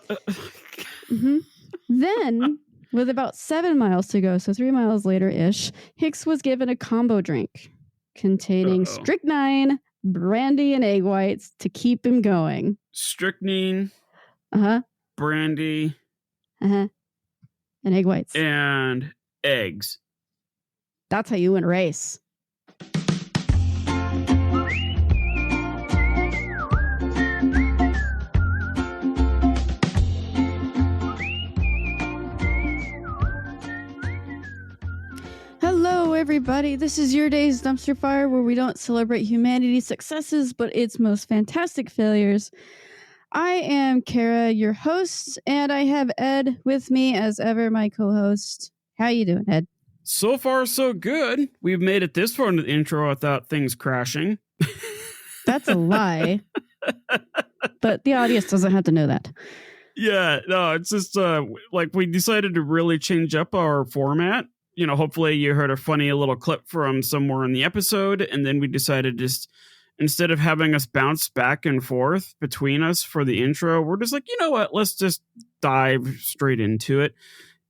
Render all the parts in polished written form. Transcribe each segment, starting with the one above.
Mm-hmm. Then, with about 7 miles to go, so 3 miles later-ish, Hicks was given a combo drink containing strychnine, brandy, and egg whites to keep him going. Strychnine, brandy, and egg whites. And eggs. That's how you win a race. Hello, everybody. This is your day's dumpster fire, where we don't celebrate humanity's successes, but its most fantastic failures. I am Kara, your host, and I have Ed with me as ever, my co-host. How you doing, Ed? So far, so good. We've made it this far into the intro without things crashing. That's a lie. But the audience doesn't have to know that. Yeah, no, it's just like we decided to really change up our format. You know, hopefully you heard a funny little clip from somewhere in the episode, and then we decided just instead of having us bounce back and forth between us for the intro, we're just like, you know what, let's just dive straight into it.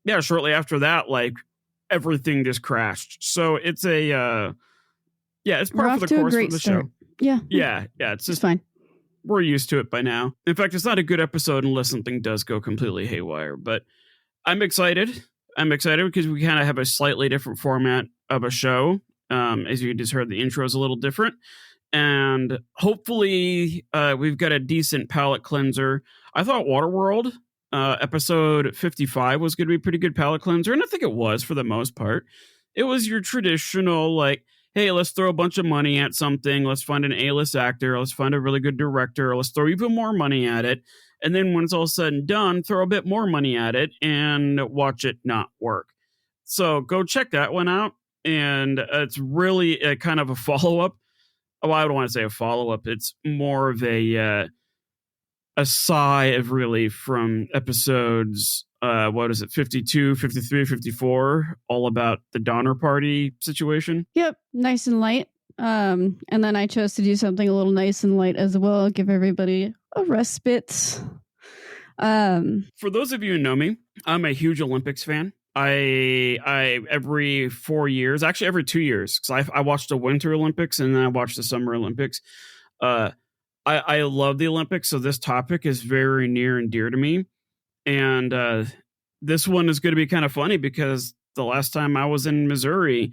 Yeah, shortly after that, like everything just crashed. So it's it's part of the course of the show. Yeah, it's just fine. We're used to it by now. In fact, it's not a good episode unless something does go completely haywire. But I'm excited. Because we kind of have a slightly different format of a show. As you just heard, the intro is a little different. And hopefully we've got a decent palate cleanser. I thought Waterworld episode 55 was going to be a pretty good palate cleanser. And I think it was for the most part. It was your traditional, like, hey, let's throw a bunch of money at something. Let's find an A-list actor. Let's find a really good director. Let's throw even more money at it. And then when it's all said and done, throw a bit more money at it and watch it not work. So go check that one out. And it's really a kind of a follow-up. Oh, I don't want to say a follow-up. It's more of a sigh of relief from episodes, 52, 53, 54, all about the Donner Party situation. Yep, nice and light. And then I chose to do something a little nice and light as well, give everybody a respite. For those of you who know me, I'm a huge Olympics fan. I every 4 years, actually every 2 years, because I watched the Winter Olympics and then I watched the Summer Olympics. I love the Olympics, so this topic is very near and dear to me. And this one is going to be kind of funny because the last time I was in Missouri,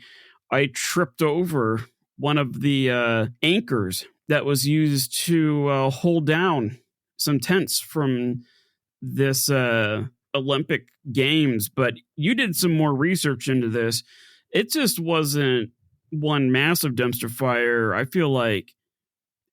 I tripped over one of the anchors that was used to hold down some tents from this Olympic Games. But you did some more research into this. It just wasn't one massive dumpster fire. I feel like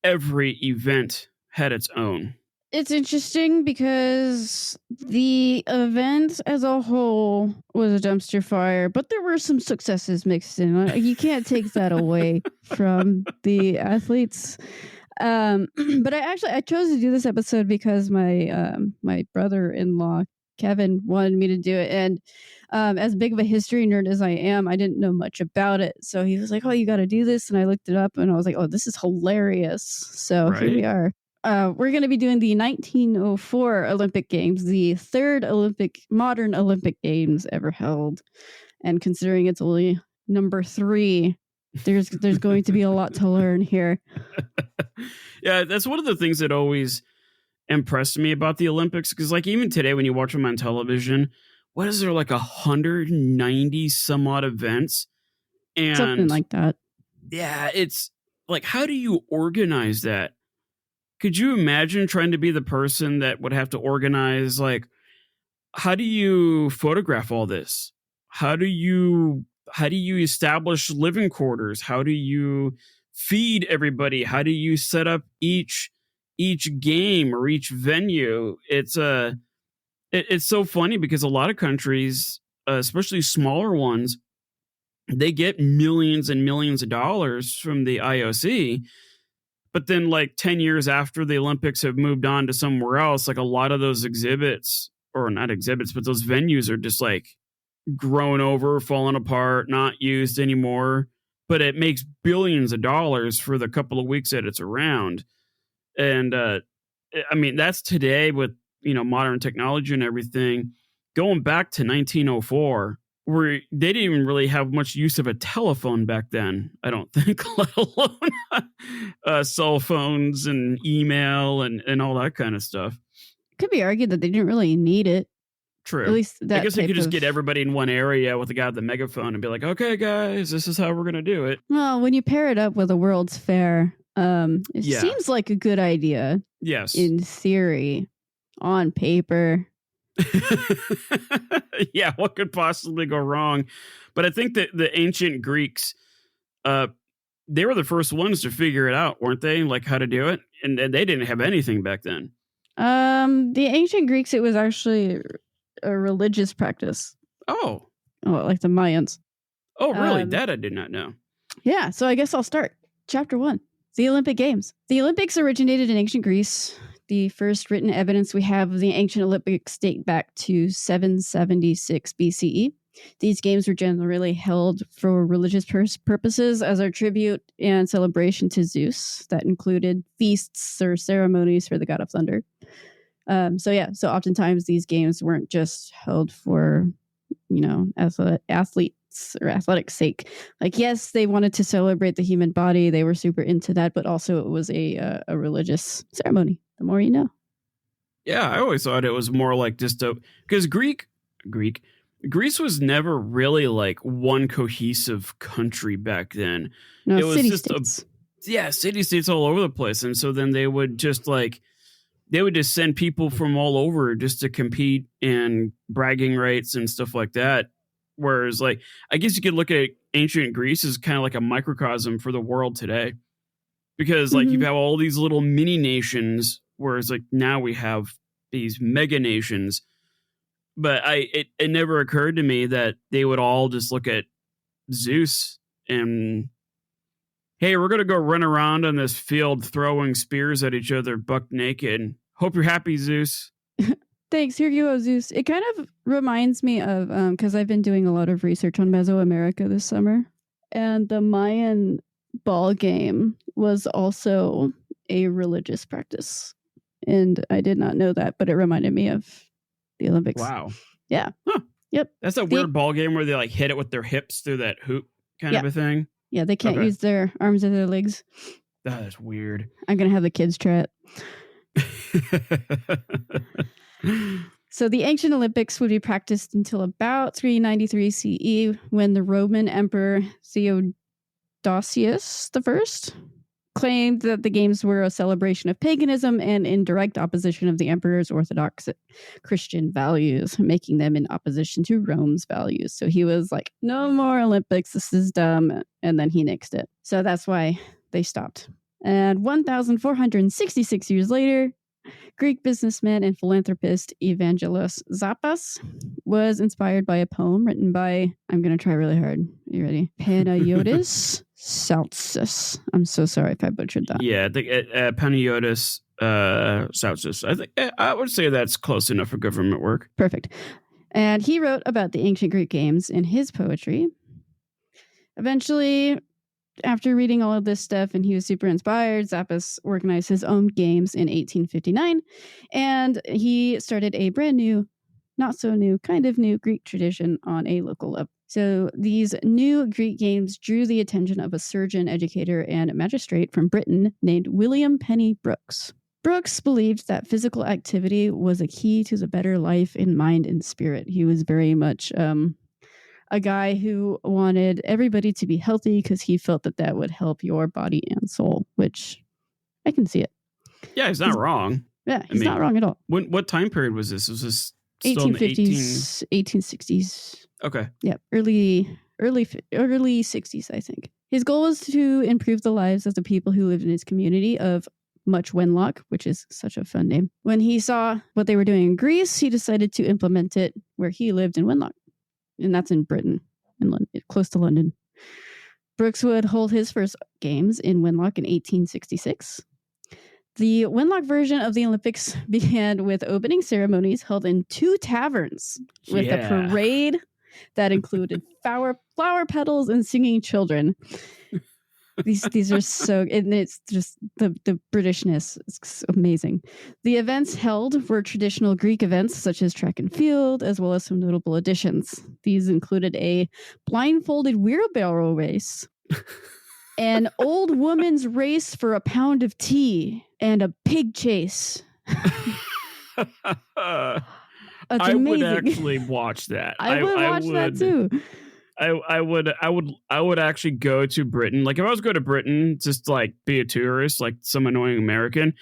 every event had its own. It's interesting because the event as a whole was a dumpster fire, but there were some successes mixed in. You can't take that away from the athletes. But I chose to do this episode because my brother-in-law Kevin wanted me to do it, and as big of a history nerd as I am, I didn't know much about it. So he was like, "Oh, you got to do this," and I looked it up, and I was like, "Oh, this is hilarious!" So Here we are. We're going to be doing the 1904 Olympic Games, the third modern Olympic Games ever held, and considering it's only number 3. There's going to be a lot to learn here. Yeah, that's one of the things that always impressed me about the Olympics, because like even today when you watch them on television, what is there, like 190 some odd events? And something like that. Yeah, it's like, how do you organize that? Could you imagine trying to be the person that would have to organize, like, how do you photograph all this? How do you establish living quarters? How do you feed everybody? How do you set up each game or each venue? It's so funny because a lot of countries, especially smaller ones, they get millions and millions of dollars from the IOC. But then like 10 years after the Olympics have moved on to somewhere else, like a lot of those exhibits, or not exhibits, but those venues are just like grown over, falling apart, not used anymore. But it makes billions of dollars for the couple of weeks that it's around. And I mean, that's today with modern technology and everything, going back to 1904, where they didn't even really have much use of a telephone back then, I don't think, let alone cell phones and email and all that kind of stuff. It could be argued that they didn't really need it. True. At least that I guess you type could just of- get everybody in one area with a guy with the megaphone and be like, okay, guys, this is how we're going to do it. Well, when you pair it up with a World's Fair, it Yeah. seems like a good idea Yes. in theory, on paper. Yeah, what could possibly go wrong? But I think that the ancient Greeks, they were the first ones to figure it out, weren't they? Like how to do it, and they didn't have anything back then. The ancient Greeks, it was actually a religious practice. Oh, like the Mayans. Oh, really? That I did not know. Yeah, so I guess I'll start. Chapter 1. The Olympic Games. The Olympics originated in ancient Greece. The first written evidence we have of the ancient Olympics date back to 776 BCE. These games were generally held for religious purposes as a tribute and celebration to Zeus that included feasts or ceremonies for the god of thunder. So oftentimes these games weren't just held for, athletes or athletics sake. Like, yes, they wanted to celebrate the human body. They were super into that, but also it was a religious ceremony. The more you know. Yeah, I always thought it was more like just because Greece was never really like one cohesive country back then. No, it was just city-states. City states all over the place. And so then they would just send people from all over just to compete and bragging rights and stuff like that. Whereas, like, I guess you could look at ancient Greece as kind of like a microcosm for the world today. Because, like, you have all these little mini nations, whereas, like, now we have these mega nations. But it never occurred to me that they would all just look at Zeus and, hey, we're going to go run around on this field throwing spears at each other buck naked. Hope you're happy, Zeus. Thanks. Here you go, Zeus. It kind of reminds me of, because I've been doing a lot of research on Mesoamerica this summer. And the Mayan ball game was also a religious practice. And I did not know that, but it reminded me of the Olympics. Wow. Yeah. Huh. Yep. That's a weird ball game where they like hit it with their hips through that hoop kind of a thing. Yeah, they can't use their arms or their legs. That is weird. I'm going to have the kids try it. So the ancient Olympics would be practiced until about 393 CE when the Roman Emperor Theodosius I claimed that the games were a celebration of paganism and in direct opposition of the emperor's orthodox Christian values, making them in opposition to Rome's values. So he was like, no more Olympics, this is dumb. And then he nixed it. So that's why they stopped. And 1,466 years later, Greek businessman and philanthropist Evangelos Zappos was inspired by a poem written by, I'm going to try really hard. Are you ready? Panayotis Saltsis. I'm so sorry if I butchered that. Yeah, Panayotis Saltsis. I think I would say that's close enough for government work. Perfect. And he wrote about the ancient Greek games in his poetry. Eventually, after reading all of this stuff and he was super inspired, Zappos organized his own games in 1859. And he started a brand new, not so new, kind of new Greek tradition on a local level. So these new Greek games drew the attention of a surgeon, educator, and magistrate from Britain named William Penny Brooks. Brooks believed that physical activity was a key to the better life in mind and spirit. He was very much a guy who wanted everybody to be healthy because he felt that that would help your body and soul, which I can see it. Yeah, he's not wrong. Yeah, he's not wrong at all. What time period was this? Was this still 1850s, 1860s? Okay. Yeah, early 60s, I think. His goal was to improve the lives of the people who lived in his community of Much Wenlock, which is such a fun name. When he saw what they were doing in Greece, he decided to implement it where he lived in Wenlock. And that's in Britain, in London, close to London. Brooks would hold his first games in Wenlock in 1866. The Wenlock version of the Olympics began with opening ceremonies held in 2 taverns with a parade that included flower petals and singing children. These are so, and it's just the Britishness is amazing. The events held were traditional Greek events such as track and field, as well as some notable additions. These included a blindfolded wheelbarrow race, an old woman's race for a pound of tea, and a pig chase. I amazing. would actually watch that. I would watch that too. I would actually go to Britain. Like if I was going to Britain, just like be a tourist, like some annoying American,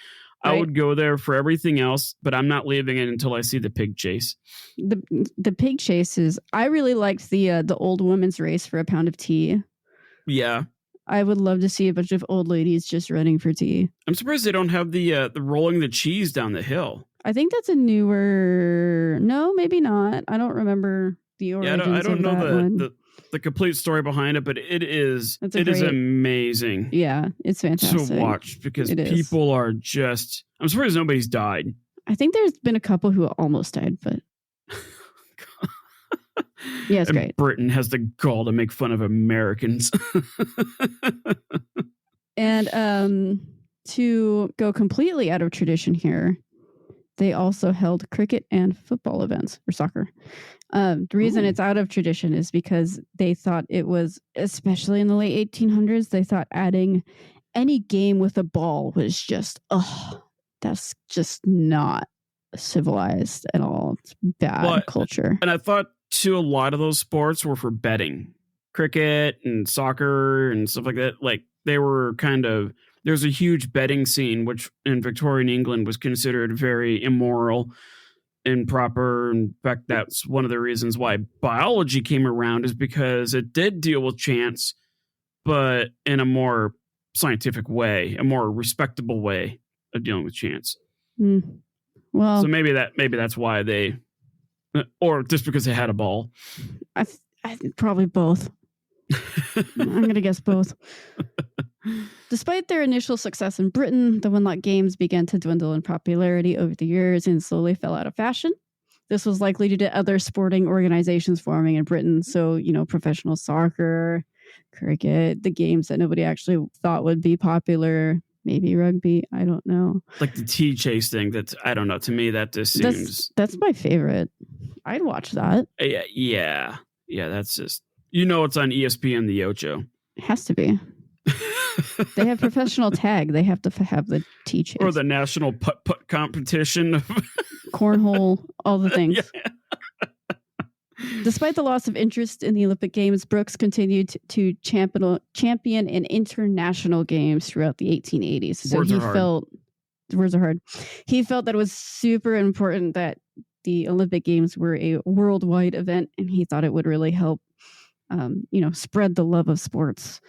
I would go there for everything else, but I'm not leaving it until I see the pig chase. The pig chases. I really liked the old woman's race for a pound of tea. Yeah. I would love to see a bunch of old ladies just running for tea. I'm surprised they don't have the rolling the cheese down the hill. I think that's a newer. No, maybe not. I don't remember the origins. Yeah, I don't know that one. the complete story behind it, but it is amazing. Yeah, it's fantastic to watch because people are just. I'm surprised nobody's died. I think there's been a couple who almost died, but yeah, it's great. Britain has the gall to make fun of Americans. And to go completely out of tradition here, they also held cricket and football events, or soccer. The reason it's out of tradition is because they thought it was, especially in the late 1800s, they thought adding any game with a ball was just, that's just not civilized at all. It's bad culture. And I thought, too, a lot of those sports were for betting. Cricket and soccer and stuff like that. Like, they were kind of... There's a huge betting scene, which in Victorian England was considered very immoral, improper. In fact, that's one of the reasons why biology came around, is because it did deal with chance, but in a more scientific way, a more respectable way of dealing with chance. Well, so maybe that's why they, or just because they had a ball. I think probably both. I'm going to guess both. Despite their initial success in Britain, the Winlock Games began to dwindle in popularity over the years and slowly fell out of fashion. This was likely due to other sporting organizations forming in Britain. So, professional soccer, cricket, the games that nobody actually thought would be popular, maybe rugby. I don't know. Like the tea chase thing. That's, I don't know. To me, that just seems... That's my favorite. I'd watch that. Yeah. That's just... it's on ESPN, the Ocho. It has to be. They have professional tag. They have to have the tea chase. Or the national putt competition. Cornhole, all the things. Yeah. Despite the loss of interest in the Olympic Games, Brooks continued to champion in international games throughout the 1880s. So words are hard. He felt that it was super important that the Olympic Games were a worldwide event, and he thought it would really help spread the love of sports.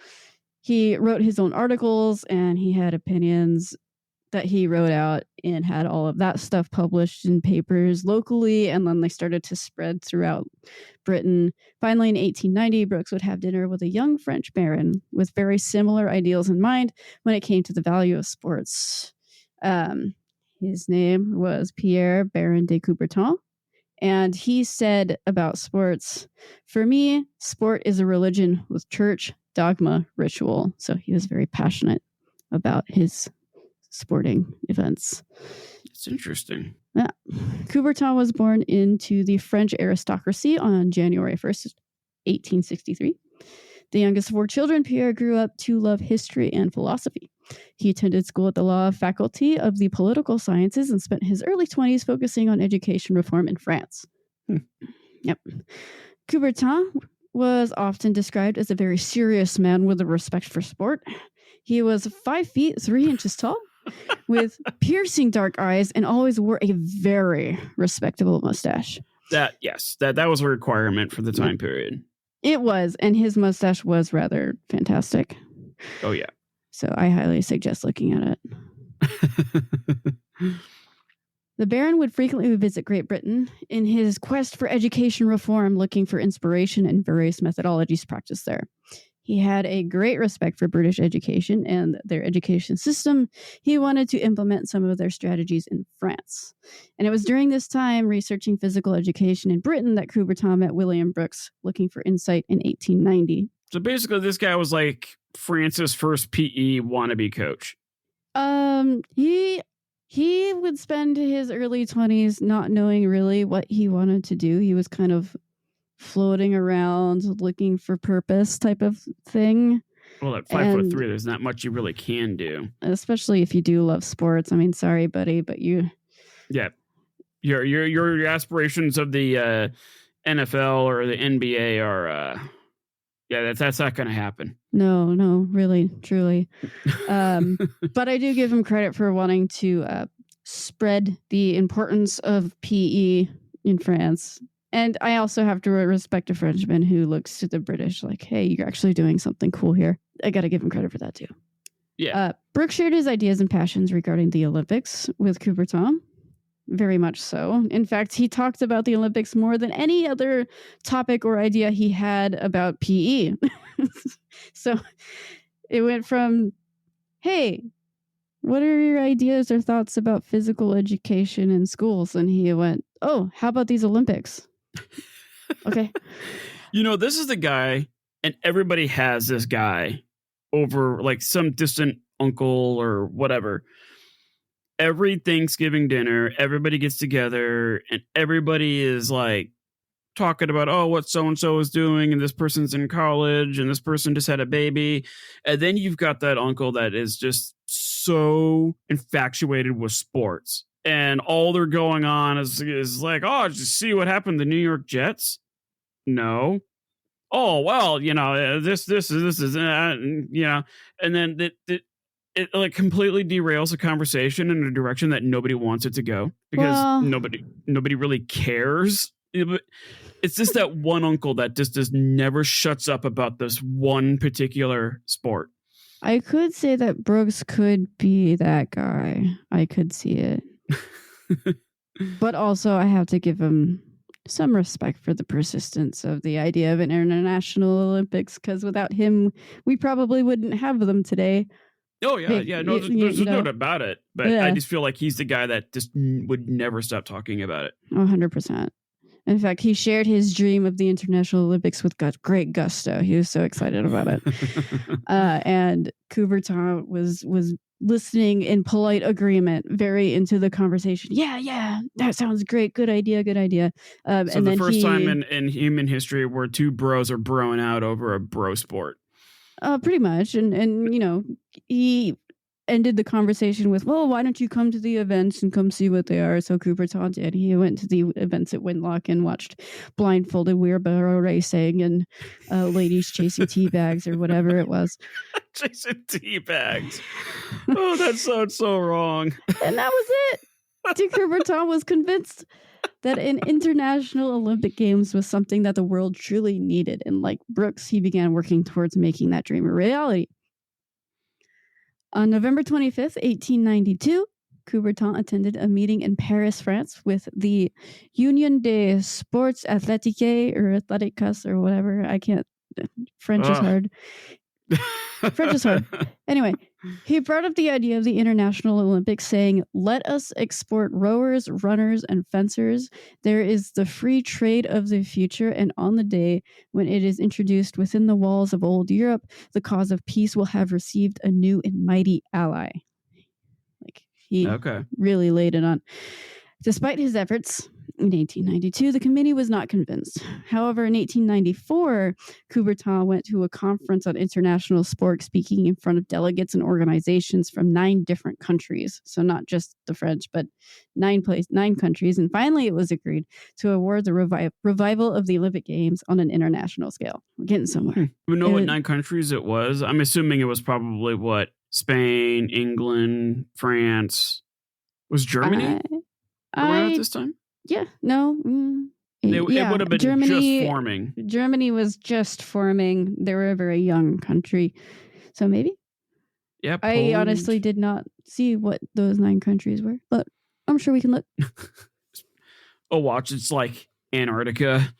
He wrote his own articles, and he had opinions that he wrote out and had all of that stuff published in papers locally, and then they started to spread throughout Britain. Finally, in 1890, Brooks would have dinner with a young French baron with very similar ideals in mind when it came to the value of sports. His name was Pierre Baron de Coubertin. And he said about sports, "For me, sport is a religion with church, dogma, ritual." So he was very passionate about his sporting events. It's interesting. Yeah. Coubertin was born into the French aristocracy on January 1st, 1863. The youngest of 4 children, Pierre grew up to love history and philosophy. He attended school at the law faculty of the political sciences and spent his early 20s focusing on education reform in France. Yep. Coubertin was often described as a very serious man with a respect for sport. He was 5 feet 3 inches tall, with piercing dark eyes, and always wore a very respectable mustache. That was a requirement for the time period. It was, and his mustache was rather fantastic. Oh, yeah. So I highly suggest looking at it. The Baron would frequently visit Great Britain in his quest for education reform, looking for inspiration and various methodologies practiced there. He had a great respect for British education and their education system. He wanted to implement some of their strategies in France. And it was during this time, researching physical education in Britain, that Coubertin met William Brooks, looking for insight in 1890. So basically, this guy was like France's first PE wannabe coach? He would spend his early 20s not knowing really what he wanted to do. He was kind of floating around looking for purpose type of thing. Well, at 5'3", there's not much you really can do. Especially if you do love sports. I mean, sorry, buddy, but you... Yeah. Your aspirations of the NFL or the NBA are... that's not going to happen. No, really, truly. But I do give him credit for wanting to spread the importance of PE in France. And I also have to respect a Frenchman who looks to the British like, hey, you're actually doing something cool here. I got to give him credit for that too. Yeah. Brooke shared his ideas and passions regarding the Olympics with Coubertin. Very much so. In fact, he talked about the Olympics more than any other topic or idea he had about PE. So it went from, hey, what are your ideas or thoughts about physical education in schools? And he went, oh, how about these Olympics? Okay. This is the guy, and everybody has this guy over like some distant uncle or whatever. Every Thanksgiving dinner, everybody gets together and everybody is like talking about, oh, what so-and-so is doing, and this person's in college and this person just had a baby. And then you've got that uncle that is just so infatuated with sports. And all they're going on is like, oh, did you see what happened to the New York Jets? No. Oh, well, this is, and then it like completely derails the conversation in a direction that nobody wants it to go because nobody really cares. It's just that one uncle that just never shuts up about this one particular sport. I could say that Brooks could be that guy. I could see it. But also I have to give him some respect for the persistence of the idea of an international Olympics, because without him, we probably wouldn't have them today. Oh, yeah. No, there's no doubt about it. But yeah. I just feel like he's the guy that just would never stop talking about it. 100%. In fact, he shared his dream of the International Olympics with great gusto. He was so excited about it. And Coubertin was listening in polite agreement, very into the conversation. Yeah, that sounds great. Good idea. So and the first time in human history where two bros are broing out over a bro sport. Pretty much. And he ended the conversation with, well, why don't you come to the events and come see what they are? So Coubertin did. He went to the events at Windlock and watched blindfolded wheelbarrow racing and ladies chasing tea bags or whatever it was. Chasing tea bags. Oh, that sounds so wrong. And that was it. Dick Coubertin was convinced that an international Olympic Games was something that the world truly needed. And like Brooks, he began working towards making that dream a reality. On November 25th, 1892, Coubertin attended a meeting in Paris, France with the Union des Sports Athlétiques or Athleticas or whatever. I can't. French is hard. French is hard. Anyway, he brought up the idea of the International Olympics, saying, let us export rowers, runners, and fencers. There is the free trade of the future, and on the day when it is introduced within the walls of old Europe, the cause of peace will have received a new and mighty ally. Like, he really laid it on. Despite his efforts, in 1892, the committee was not convinced. However, in 1894, Coubertin went to a conference on international sport, speaking in front of delegates and organizations from 9 different countries. So not just the French, but 9 countries. And finally, it was agreed to award the revival of the Olympic Games on an international scale. We're getting somewhere. We know what 9 countries it was. I'm assuming it was probably what? Spain, England, France. Was Germany around at this time? Yeah, no. It would have been Germany, just forming. Germany was just forming. They were a very young country. So maybe? Yeah, I honestly did not see what those 9 countries were, but I'm sure we can look. Oh, watch. It's like Antarctica.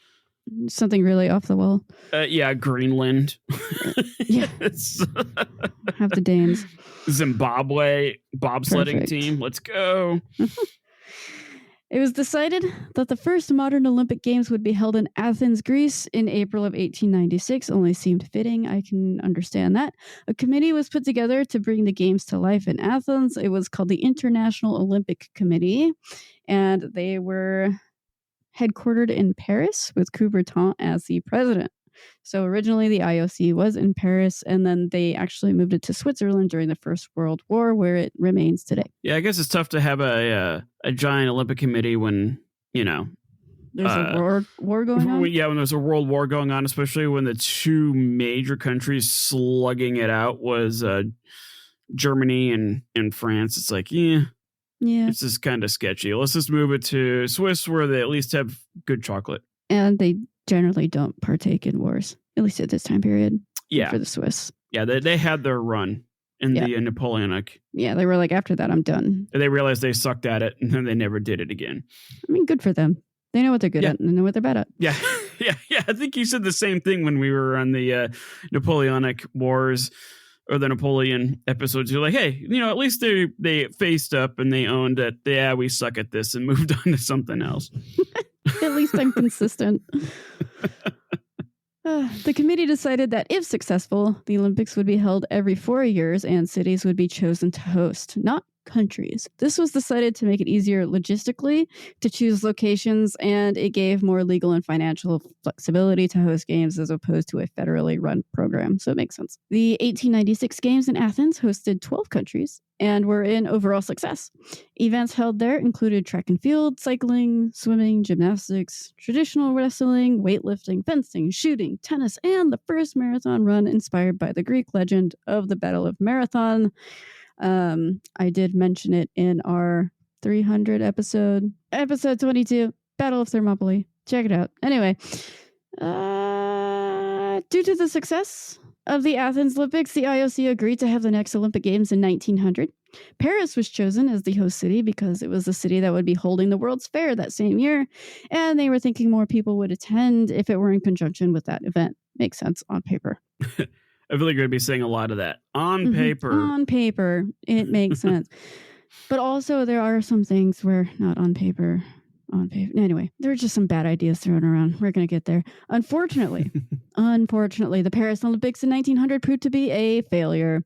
Something really off the wall. Yeah, Greenland. Yeah. Have the Danes. Zimbabwe bobsledding team. Let's go. It was decided that the first modern Olympic Games would be held in Athens, Greece in April of 1896. Only seemed fitting. I can understand that. A committee was put together to bring the Games to life in Athens. It was called the International Olympic Committee, and they were headquartered in Paris with Coubertin as the president. So originally the IOC was in Paris, and then they actually moved it to Switzerland during the First World War, where it remains today. Yeah, I guess it's tough to have a giant Olympic committee when, there's a war going on. Yeah, when there's a world war going on, especially when the two major countries slugging it out was Germany and France. It's like, yeah, this is kind of sketchy. Let's just move it to Swiss, where they at least have good chocolate. And they generally don't partake in wars, at least at this time period. Yeah. For the Swiss. Yeah, they had their run in the Napoleonic. Yeah, they were like, after that, I'm done. And they realized they sucked at it, and then they never did it again. I mean, good for them. They know what they're good at, and they know what they're bad at. Yeah, yeah. I think you said the same thing when we were on the Napoleonic Wars or the Napoleon episodes. You're like, hey, at least they faced up and they owned that, yeah, we suck at this, and moved on to something else. At least I'm consistent. The committee decided that if successful, the Olympics would be held every 4 years and cities would be chosen to host, not countries. This was decided to make it easier logistically to choose locations, and it gave more legal and financial flexibility to host games as opposed to a federally run program. So it makes sense. The 1896 Games in Athens hosted 12 countries and were an overall success. Events held there included track and field, cycling, swimming, gymnastics, traditional wrestling, weightlifting, fencing, shooting, tennis, and the first marathon run inspired by the Greek legend of the Battle of Marathon. I did mention it in our 300 episode 22, Battle of Thermopylae. Check it out. Anyway, due to the success of the Athens Olympics, the IOC agreed to have the next Olympic Games in 1900. Paris was chosen as the host city because it was the city that would be holding the World's Fair that same year, and they were thinking more people would attend if it were in conjunction with that event. Makes sense on paper. I feel like you're going to be saying a lot of that. On paper. On paper, it makes sense. But also, there are some things where not on paper. On paper. Anyway, there are just some bad ideas thrown around. We're going to get there. Unfortunately, the Paris Olympics in 1900 proved to be a failure.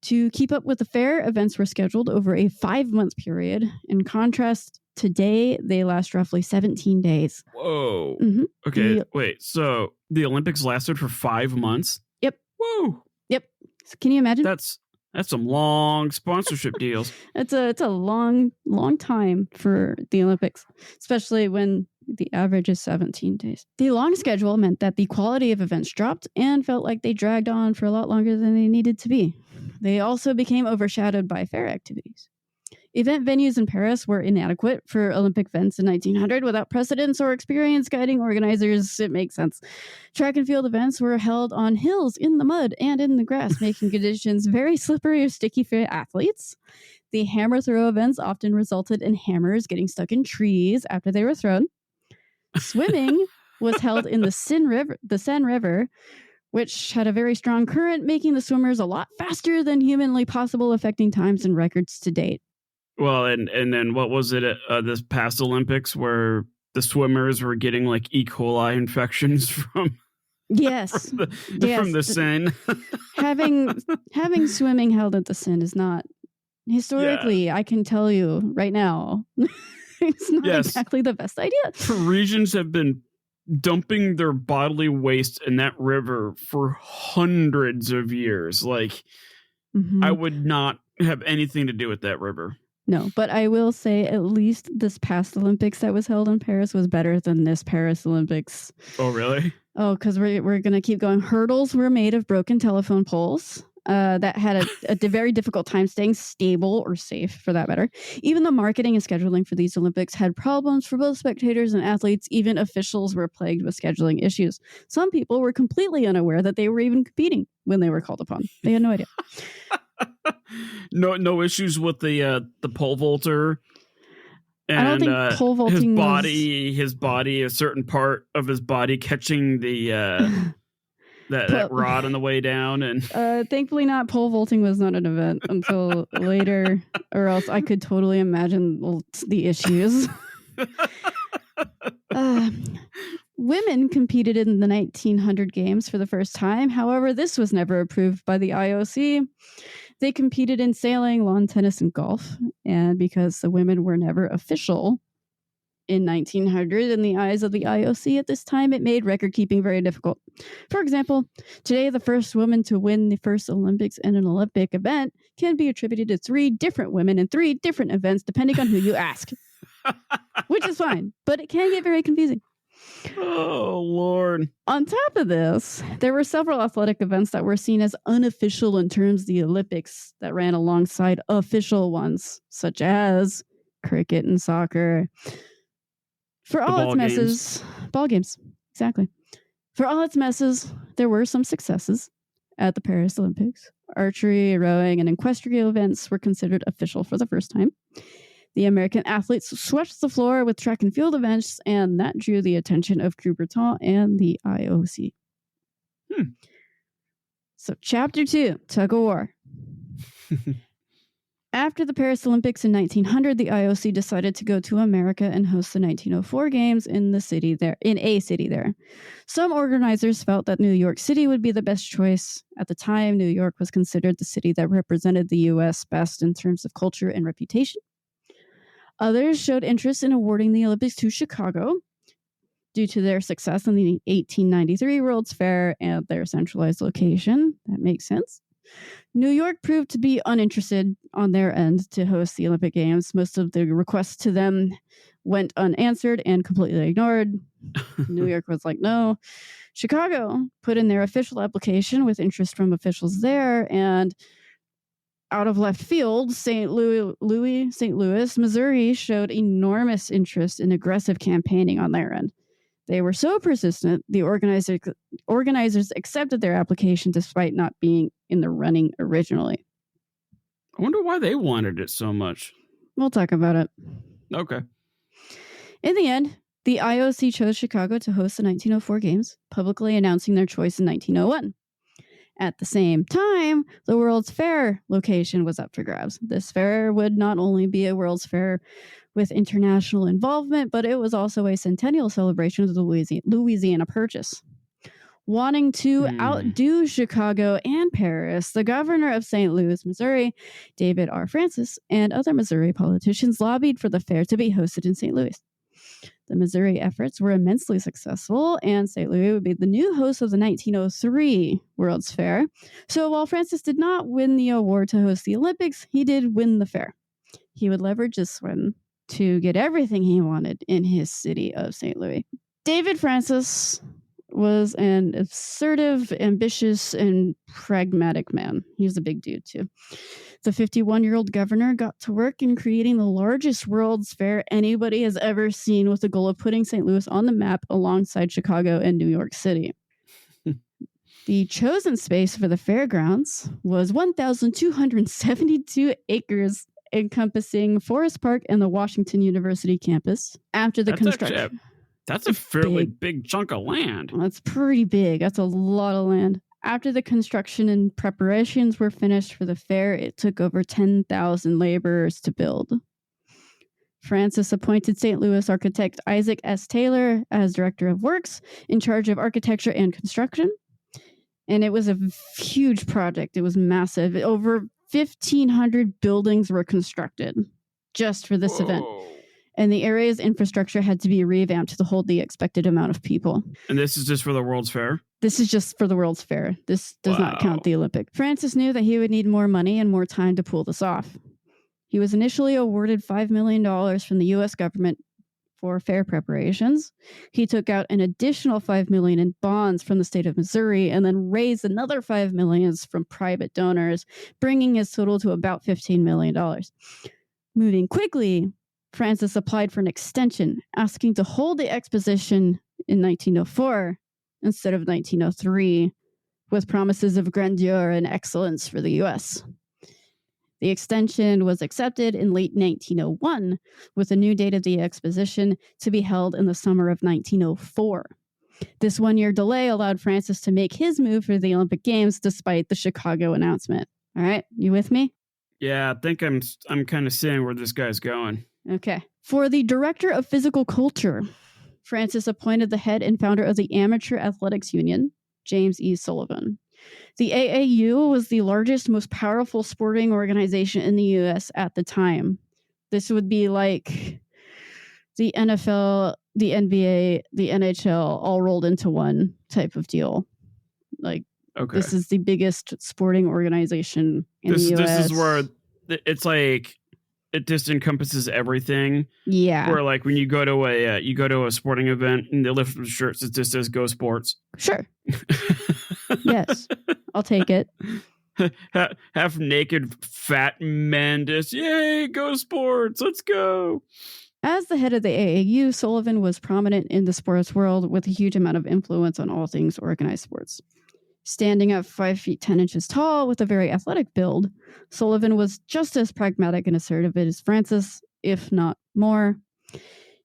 To keep up with the fair, events were scheduled over a 5-month period. In contrast, today, they last roughly 17 days. Whoa. Mm-hmm. Okay, wait. So the Olympics lasted for 5 months? Yep. Woo. Yep. So can you imagine? That's some long sponsorship deals. It's a long time for the Olympics, especially when the average is 17 days. The long schedule meant that the quality of events dropped and felt like they dragged on for a lot longer than they needed to be. They also became overshadowed by fair activities. Event venues in Paris were inadequate for Olympic events in 1900 without precedence or experience guiding organizers. It makes sense. Track and field events were held on hills, in the mud, and in the grass, making conditions very slippery or sticky for athletes. The hammer throw events often resulted in hammers getting stuck in trees after they were thrown. Swimming was held in the Seine River, which had a very strong current, making the swimmers a lot faster than humanly possible, affecting times and records to date. Well, and then what was it at this past Olympics where the swimmers were getting like E. coli infections from yes from the Seine? having swimming held at the Seine is not historically, I can tell you right now, it's not exactly the best idea. Parisians have been dumping their bodily waste in that river for hundreds of years. Like, I would not have anything to do with that river. No, but I will say at least this past Olympics that was held in Paris was better than this Paris Olympics. Oh, really? Oh, because we're going to keep going. Hurdles were made of broken telephone poles that had a very difficult time staying stable or safe, for that matter. Even the marketing and scheduling for these Olympics had problems for both spectators and athletes. Even officials were plagued with scheduling issues. Some people were completely unaware that they were even competing when they were called upon. They had no idea. No issues with the pole vaulter. And, I don't think pole vaulting his body, a certain part of his body catching the that rod on the way down. And thankfully not. Pole vaulting was not an event until later, or else I could totally imagine the issues. Women competed in the 1900 games for the first time. However, this was never approved by the IOC. They competed in sailing, lawn tennis, and golf. And because the women were never official in 1900 in the eyes of the IOC at this time, it made record keeping very difficult. For example, today the first woman to win the first Olympics in an Olympic event can be attributed to 3 different women in 3 different events, depending on who you ask. Which is fine, but it can get very confusing. Oh, Lord. On top of this, there were several athletic events that were seen as unofficial in terms of the Olympics that ran alongside official ones, such as cricket and soccer. For all its messes, ball games, exactly. For all its messes, there were some successes at the Paris Olympics. Archery, rowing, and equestrian events were considered official for the first time. The American athletes swept the floor with track and field events, and that drew the attention of Coubertin and the IOC. So, Chapter 2, Tug of War. After the Paris Olympics in 1900, the IOC decided to go to America and host the 1904 games in a city there. Some organizers felt that New York City would be the best choice. At the time, New York was considered the city that represented the U.S. best in terms of culture and reputation. Others showed interest in awarding the Olympics to Chicago due to their success in the 1893 World's Fair and their centralized location. That makes sense. New York proved to be uninterested on their end to host the Olympic Games. Most of the requests to them went unanswered and completely ignored. New York was like, no. Chicago put in their official application with interest from officials there, and out of left field, St. Louis, Missouri showed enormous interest in aggressive campaigning on their end. They were so persistent, the organizers accepted their application despite not being in the running originally. I wonder why they wanted it so much. We'll talk about it. Okay. In the end, the IOC chose Chicago to host the 1904 games, publicly announcing their choice in 1901. At the same time, the World's Fair location was up for grabs. This fair would not only be a World's Fair with international involvement, but it was also a centennial celebration of the Louisiana Purchase. Wanting to outdo Chicago and Paris, the governor of St. Louis, Missouri, David R. Francis, and other Missouri politicians lobbied for the fair to be hosted in St. Louis. The Missouri efforts were immensely successful, and St. Louis would be the new host of the 1903 World's Fair. So while Francis did not win the award to host the Olympics, he did win the fair. He would leverage this win to get everything he wanted in his city of St. Louis. David Francis was an assertive, ambitious, and pragmatic man. He was a big dude, too. The 51-year-old governor got to work in creating the largest World's Fair anybody has ever seen, with the goal of putting St. Louis on the map alongside Chicago and New York City. The chosen space for the fairgrounds was 1,272 acres, encompassing Forest Park and the Washington University campus. After the construction... That's a fairly big chunk of land. That's pretty big. That's a lot of land. After the construction and preparations were finished for the fair, it took over 10,000 laborers to build. Francis appointed St. Louis architect Isaac S. Taylor as director of works, in charge of architecture and construction. And it was a huge project. It was massive. Over 1,500 buildings were constructed just for this event. And the area's infrastructure had to be revamped to hold the expected amount of people. And this is just for the World's Fair? This is just for the World's Fair. This does not count the Olympic. Francis knew that he would need more money and more time to pull this off. He was initially awarded $5 million from the U.S. government for fair preparations. He took out an additional $5 million in bonds from the state of Missouri and then raised another $5 million from private donors, bringing his total to about $15 million. Moving quickly, Francis applied for an extension, asking to hold the exposition in 1904 instead of 1903, with promises of grandeur and excellence for the U.S. The extension was accepted in late 1901, with a new date of the exposition to be held in the summer of 1904. This one-year delay allowed Francis to make his move for the Olympic Games despite the Chicago announcement. All right, you with me? Yeah, I think I'm kind of seeing where this guy's going. Okay. For the director of physical culture, Francis appointed the head and founder of the Amateur Athletics Union, James E. Sullivan. The AAU was the largest, most powerful sporting organization in the U.S. at the time. This would be like the NFL, the NBA, the NHL all rolled into one type of deal. Like, this is the biggest sporting organization in the U.S. This is where it's like it just encompasses everything. Yeah. Where like when you go to a sporting event and they lift up the shirts, it just says "Go Sports." Sure. Yes, I'll take it. Half naked fat men just, yay, go sports, let's go. As the head of the AAU, Sullivan was prominent in the sports world with a huge amount of influence on all things organized sports. Standing at 5 feet 10 inches tall with a very athletic build, Sullivan was just as pragmatic and assertive as Francis, if not more.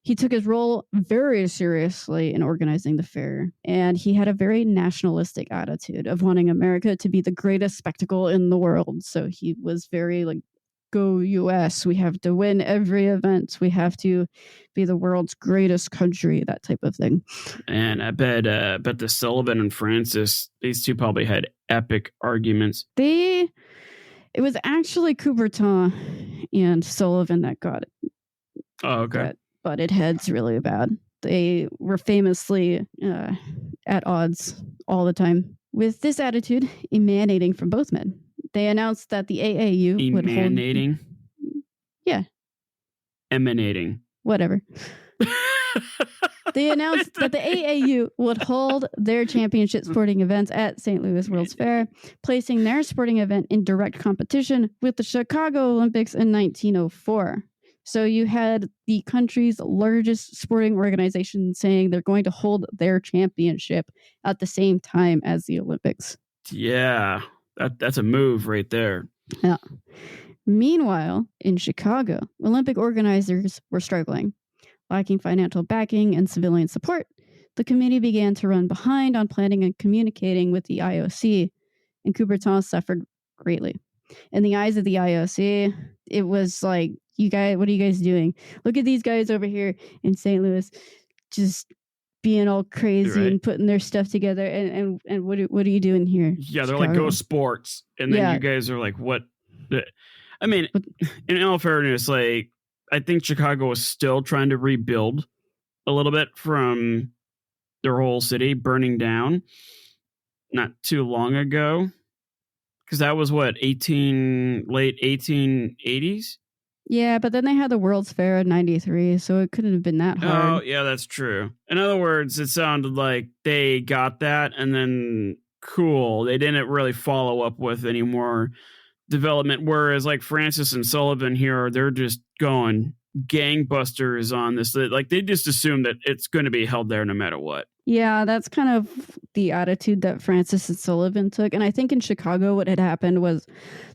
He took his role very seriously in organizing the fair, and he had a very nationalistic attitude of wanting America to be the greatest spectacle in the world. So he was very like, go US, we have to win every event, we have to be the world's greatest country, that type of thing. And I bet the Sullivan and Francis, these two probably had epic arguments. It was actually Coubertin and Sullivan that got it. Oh, okay. Butted heads really bad. They were famously at odds all the time. With this attitude emanating from both men, they announced that the AAU would hold... Emanating? Yeah. Emanating. Whatever. They announced that the AAU would hold their championship sporting events at St. Louis World's Fair, placing their sporting event in direct competition with the Chicago Olympics in 1904. So you had the country's largest sporting organization saying they're going to hold their championship at the same time as the Olympics. Yeah, that's a move right there. Yeah. Meanwhile, in Chicago, Olympic organizers were struggling. Lacking financial backing and civilian support, the committee began to run behind on planning and communicating with the IOC, and Coubertin suffered greatly. In the eyes of the IOC, it was like, you guys, what are you guys doing? Look at these guys over here in St. Louis, just being all crazy and putting their stuff together. And what are you doing here? Yeah, they're Chicago? like, go sports. And then you guys are like, what? I mean, in all fairness, like, I think Chicago was still trying to rebuild a little bit from their whole city burning down not too long ago. Because that was what, late 1880s? Yeah, but then they had the World's Fair in 93, so it couldn't have been that hard. Oh, yeah, that's true. In other words, it sounded like they got that and then cool. They didn't really follow up with any more development. Whereas like Francis and Sullivan here, they're just going gangbusters on this. Like they just assume that it's going to be held there no matter what. Yeah, that's kind of the attitude that Francis and Sullivan took. And I think in Chicago, what had happened was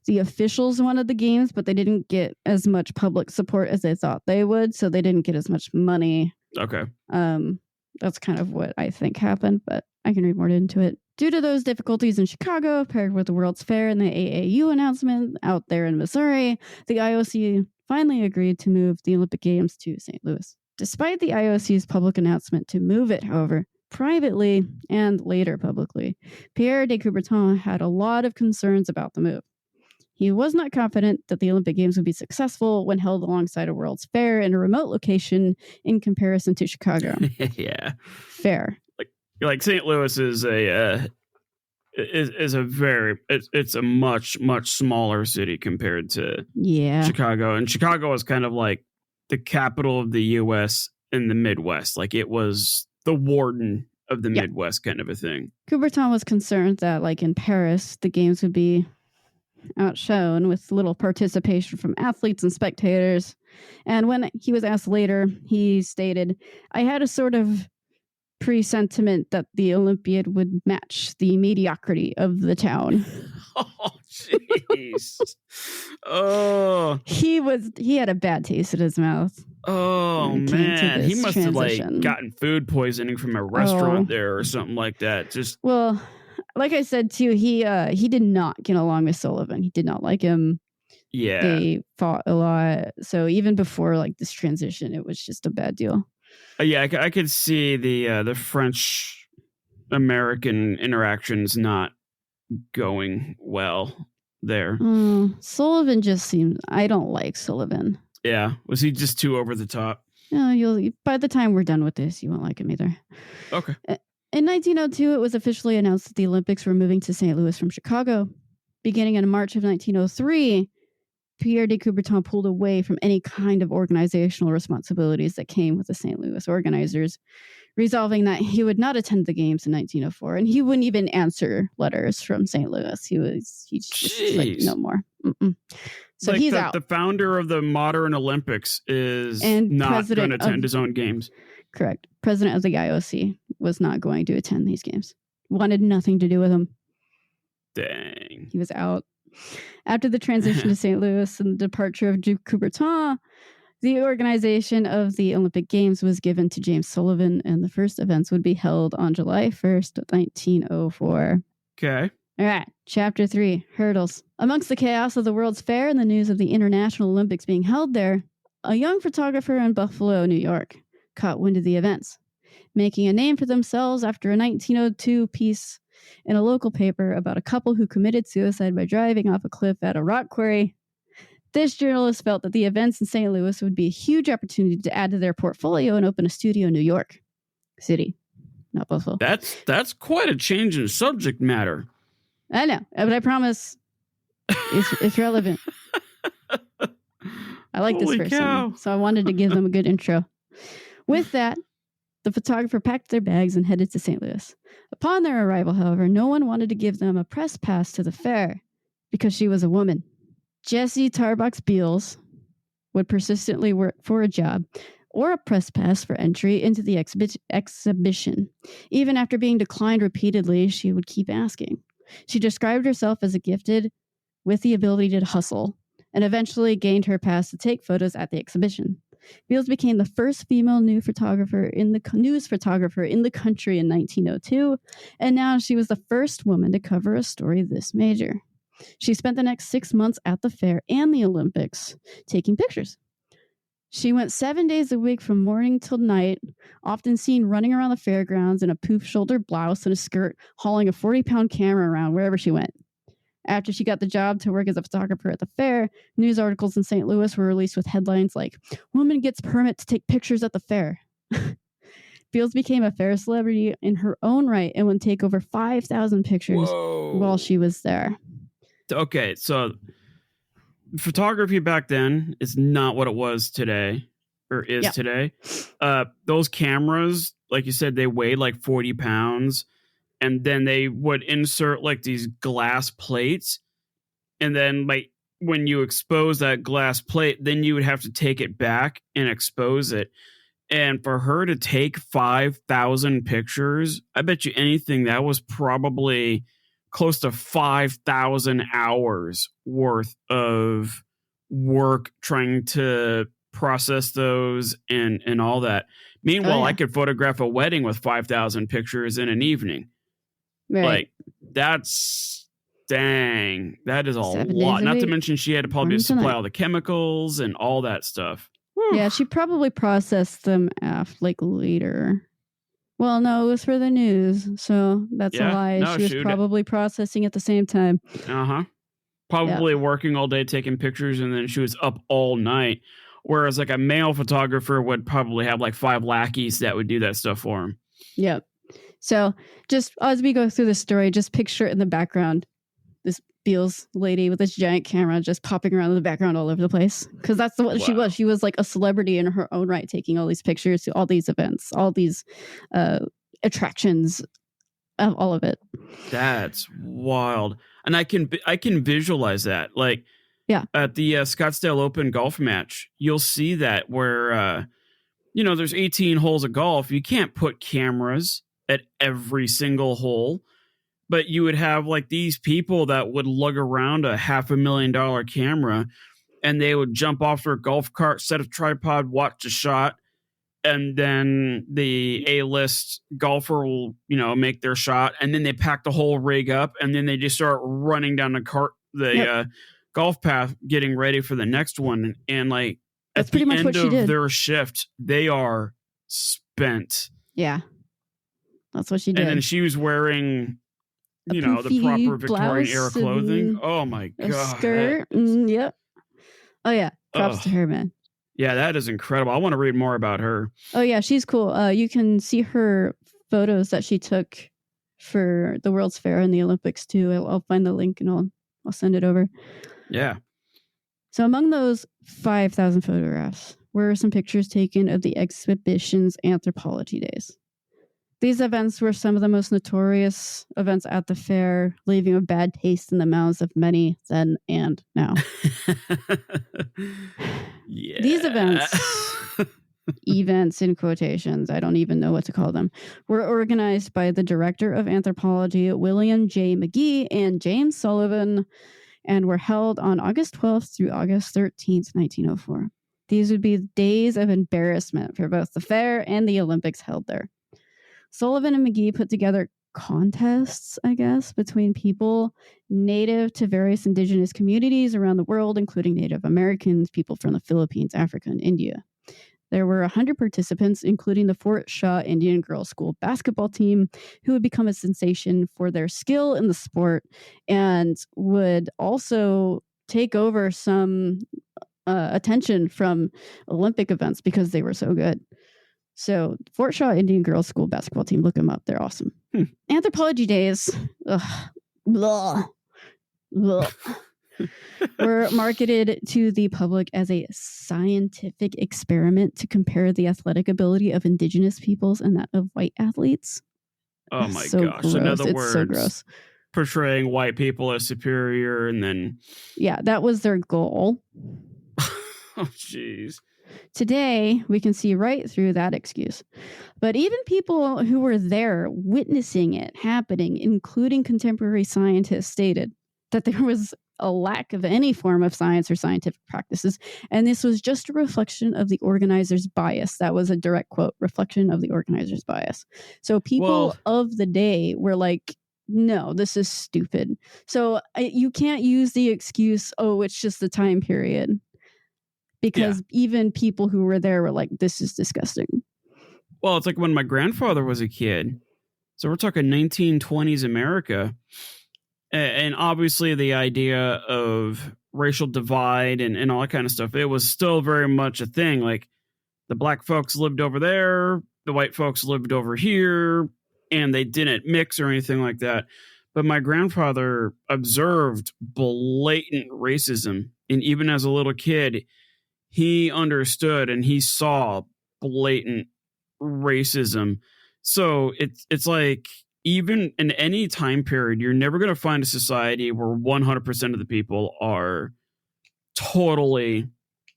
the officials wanted the games, but they didn't get as much public support as they thought they would. So they didn't get as much money. Okay. That's kind of what I think happened, but I can read more into it. Due to those difficulties in Chicago, paired with the World's Fair and the AAU announcement out there in Missouri, the IOC finally agreed to move the Olympic Games to St. Louis. Despite the IOC's public announcement to move it, however, privately and later publicly, Pierre de Coubertin had a lot of concerns about the move. He was not confident that the Olympic Games would be successful when held alongside a World's Fair in a remote location in comparison to Chicago. Yeah. Fair. Like St. Louis is a much smaller city compared to Chicago. And Chicago is kind of like the capital of the U.S. in the Midwest. Like it was the warden of the Midwest kind of a thing. Coubertin was concerned that like in Paris, the games would be outshone with little participation from athletes and spectators. And when he was asked later, he stated, I had a sort of presentiment that the Olympiad would match the mediocrity of the town. Oh, jeez. Oh. He had a bad taste in his mouth. Oh, man. He must have like gotten food poisoning from a restaurant there or something like that. Well, like I said too, he did not get along with Sullivan. He did not like him. Yeah. They fought a lot. So even before like this transition, it was just a bad deal. Yeah, I could see the French American interactions not going well there. Sullivan just seems. I don't like Sullivan. Yeah, was he just too over the top? You'll by the time we're done with this, you won't like him either. Okay. In 1902, it was officially announced that the Olympics were moving to St. Louis from Chicago. Beginning in March of 1903, Pierre de Coubertin pulled away from any kind of organizational responsibilities that came with the St. Louis organizers, resolving that he would not attend the games in 1904, and he wouldn't even answer letters from St. Louis. He's just like, no more. So like he's out. The founder of the modern Olympics is and not going to attend his own games. Correct. President of the IOC was not going to attend these games. Wanted nothing to do with him. Dang. He was out. After the transition to St. Louis and the departure of Duke Coubertin, the organization of the Olympic Games was given to James Sullivan, and the first events would be held on July 1st, 1904. Okay. All right. Chapter 3, Hurdles. Amongst the chaos of the World's Fair and the news of the International Olympics being held there, a young photographer in Buffalo, New York, caught wind of the events, making a name for themselves after a 1902 piece in a local paper about a couple who committed suicide by driving off a cliff at a rock quarry. This journalist felt that the events in St. Louis would be a huge opportunity to add to their portfolio and open a studio in New York City, not Buffalo. That's quite a change in subject matter. I know, but I promise it's relevant. I like this person, so I wanted to give them a good intro. With that, the photographer packed their bags and headed to St. Louis. Upon their arrival, however, no one wanted to give them a press pass to the fair because she was a woman. Jessie Tarbox Beals would persistently work for a job or a press pass for entry into the exhibition. Even after being declined repeatedly, she would keep asking. She described herself as a gifted with the ability to hustle and eventually gained her pass to take photos at the exhibition. Beals became the first female news photographer in the country in 1902, and now she was the first woman to cover a story this major. She spent the next 6 months at the fair and the Olympics taking pictures. She went 7 days a week from morning till night, often seen running around the fairgrounds in a poof-shouldered blouse and a skirt, hauling a 40-pound camera around wherever she went. After she got the job to work as a photographer at the fair, news articles in St. Louis were released with headlines like, "Woman gets permit to take pictures at the fair." Beals became a fair celebrity in her own right and would take over 5,000 pictures while she was there. Okay, so photography back then is not what it was today, or is today. Those cameras, like you said, they weigh like 40 pounds. And then they would insert like these glass plates. And then like when you expose that glass plate, then you would have to take it back and expose it. And for her to take 5,000 pictures, I bet you anything that was probably close to 5,000 hours worth of work trying to process those and all that. Meanwhile, I could photograph a wedding with 5,000 pictures in an evening. Right. Like, that's dang. That is a lot. Not to mention she had to probably supply all the chemicals and all that stuff. Whew. Yeah, she probably processed them later. Well, no, it was for the news, so that's a lie. No, she was probably processing at the same time. Probably working all day taking pictures, and then she was up all night. Whereas like a male photographer would probably have like 5 lackeys that would do that stuff for him. Yep. So just as we go through the story, just picture in the background this Beals lady with this giant camera just popping around in the background all over the place. Because that's what she was. She was like a celebrity in her own right, taking all these pictures to all these events, all these attractions, all of it. That's wild. And I can visualize that. Like at the Scottsdale Open golf match, you'll see that where, there's 18 holes of golf. You can't put cameras at every single hole, but you would have like these people that would lug around a $500,000 camera, and they would jump off their golf cart, set a tripod, watch a shot, and then the A-list golfer will, make their shot, and then they pack the whole rig up, and then they just start running down the golf path getting ready for the next one. And like That's at pretty the much end what she of did. their shift, they are spent. Yeah. That's what she did. And then she was wearing, A you know, the poofy proper Victorian era blouse clothing. and Oh my a God. skirt. Yep. Oh yeah. Props to her, man. Yeah, that is incredible. I want to read more about her. Oh yeah, she's cool. You can see her photos that she took for the World's Fair and the Olympics too. I'll find the link and I'll send it over. Yeah. So among those 5,000 photographs were some pictures taken of the exhibition's anthropology days. These events were some of the most notorious events at the fair, leaving a bad taste in the mouths of many then and now. Yeah. These events in quotations, I don't even know what to call them, were organized by the director of anthropology, William J. McGee, and James Sullivan, and were held on August 12th through August 13th, 1904. These would be days of embarrassment for both the fair and the Olympics held there. Sullivan and McGee put together contests, I guess, between people native to various indigenous communities around the world, including Native Americans, people from the Philippines, Africa, and India. There were 100 participants, including the Fort Shaw Indian Girls School basketball team, who would become a sensation for their skill in the sport and would also take over some attention from Olympic events because they were so good. So, Fort Shaw Indian Girls School basketball team, look them up. They're awesome. Anthropology days were marketed to the public as a scientific experiment to compare the athletic ability of indigenous peoples and that of white athletes. Oh my so gosh. Gross. In other words, so gross. Portraying white people as superior and then... Yeah, that was their goal. Oh, jeez. Today, we can see right through that excuse. But even people who were there witnessing it happening, including contemporary scientists, stated that there was a lack of any form of science or scientific practices, and this was just a reflection of the organizer's bias. That was a direct quote, reflection of the organizer's bias. So people of the day were like, no, this is stupid. So you can't use the excuse, oh, it's just the time period. Because even people who were there were like, this is disgusting. Well, it's like when my grandfather was a kid. So we're talking 1920s America. And obviously the idea of racial divide and all that kind of stuff, it was still very much a thing. Like the black folks lived over there, the white folks lived over here, and they didn't mix or anything like that. But my grandfather observed blatant racism. And even as a little kid, he understood and he saw blatant racism. So it's like, even in any time period, you're never going to find a society where 100% of the people are totally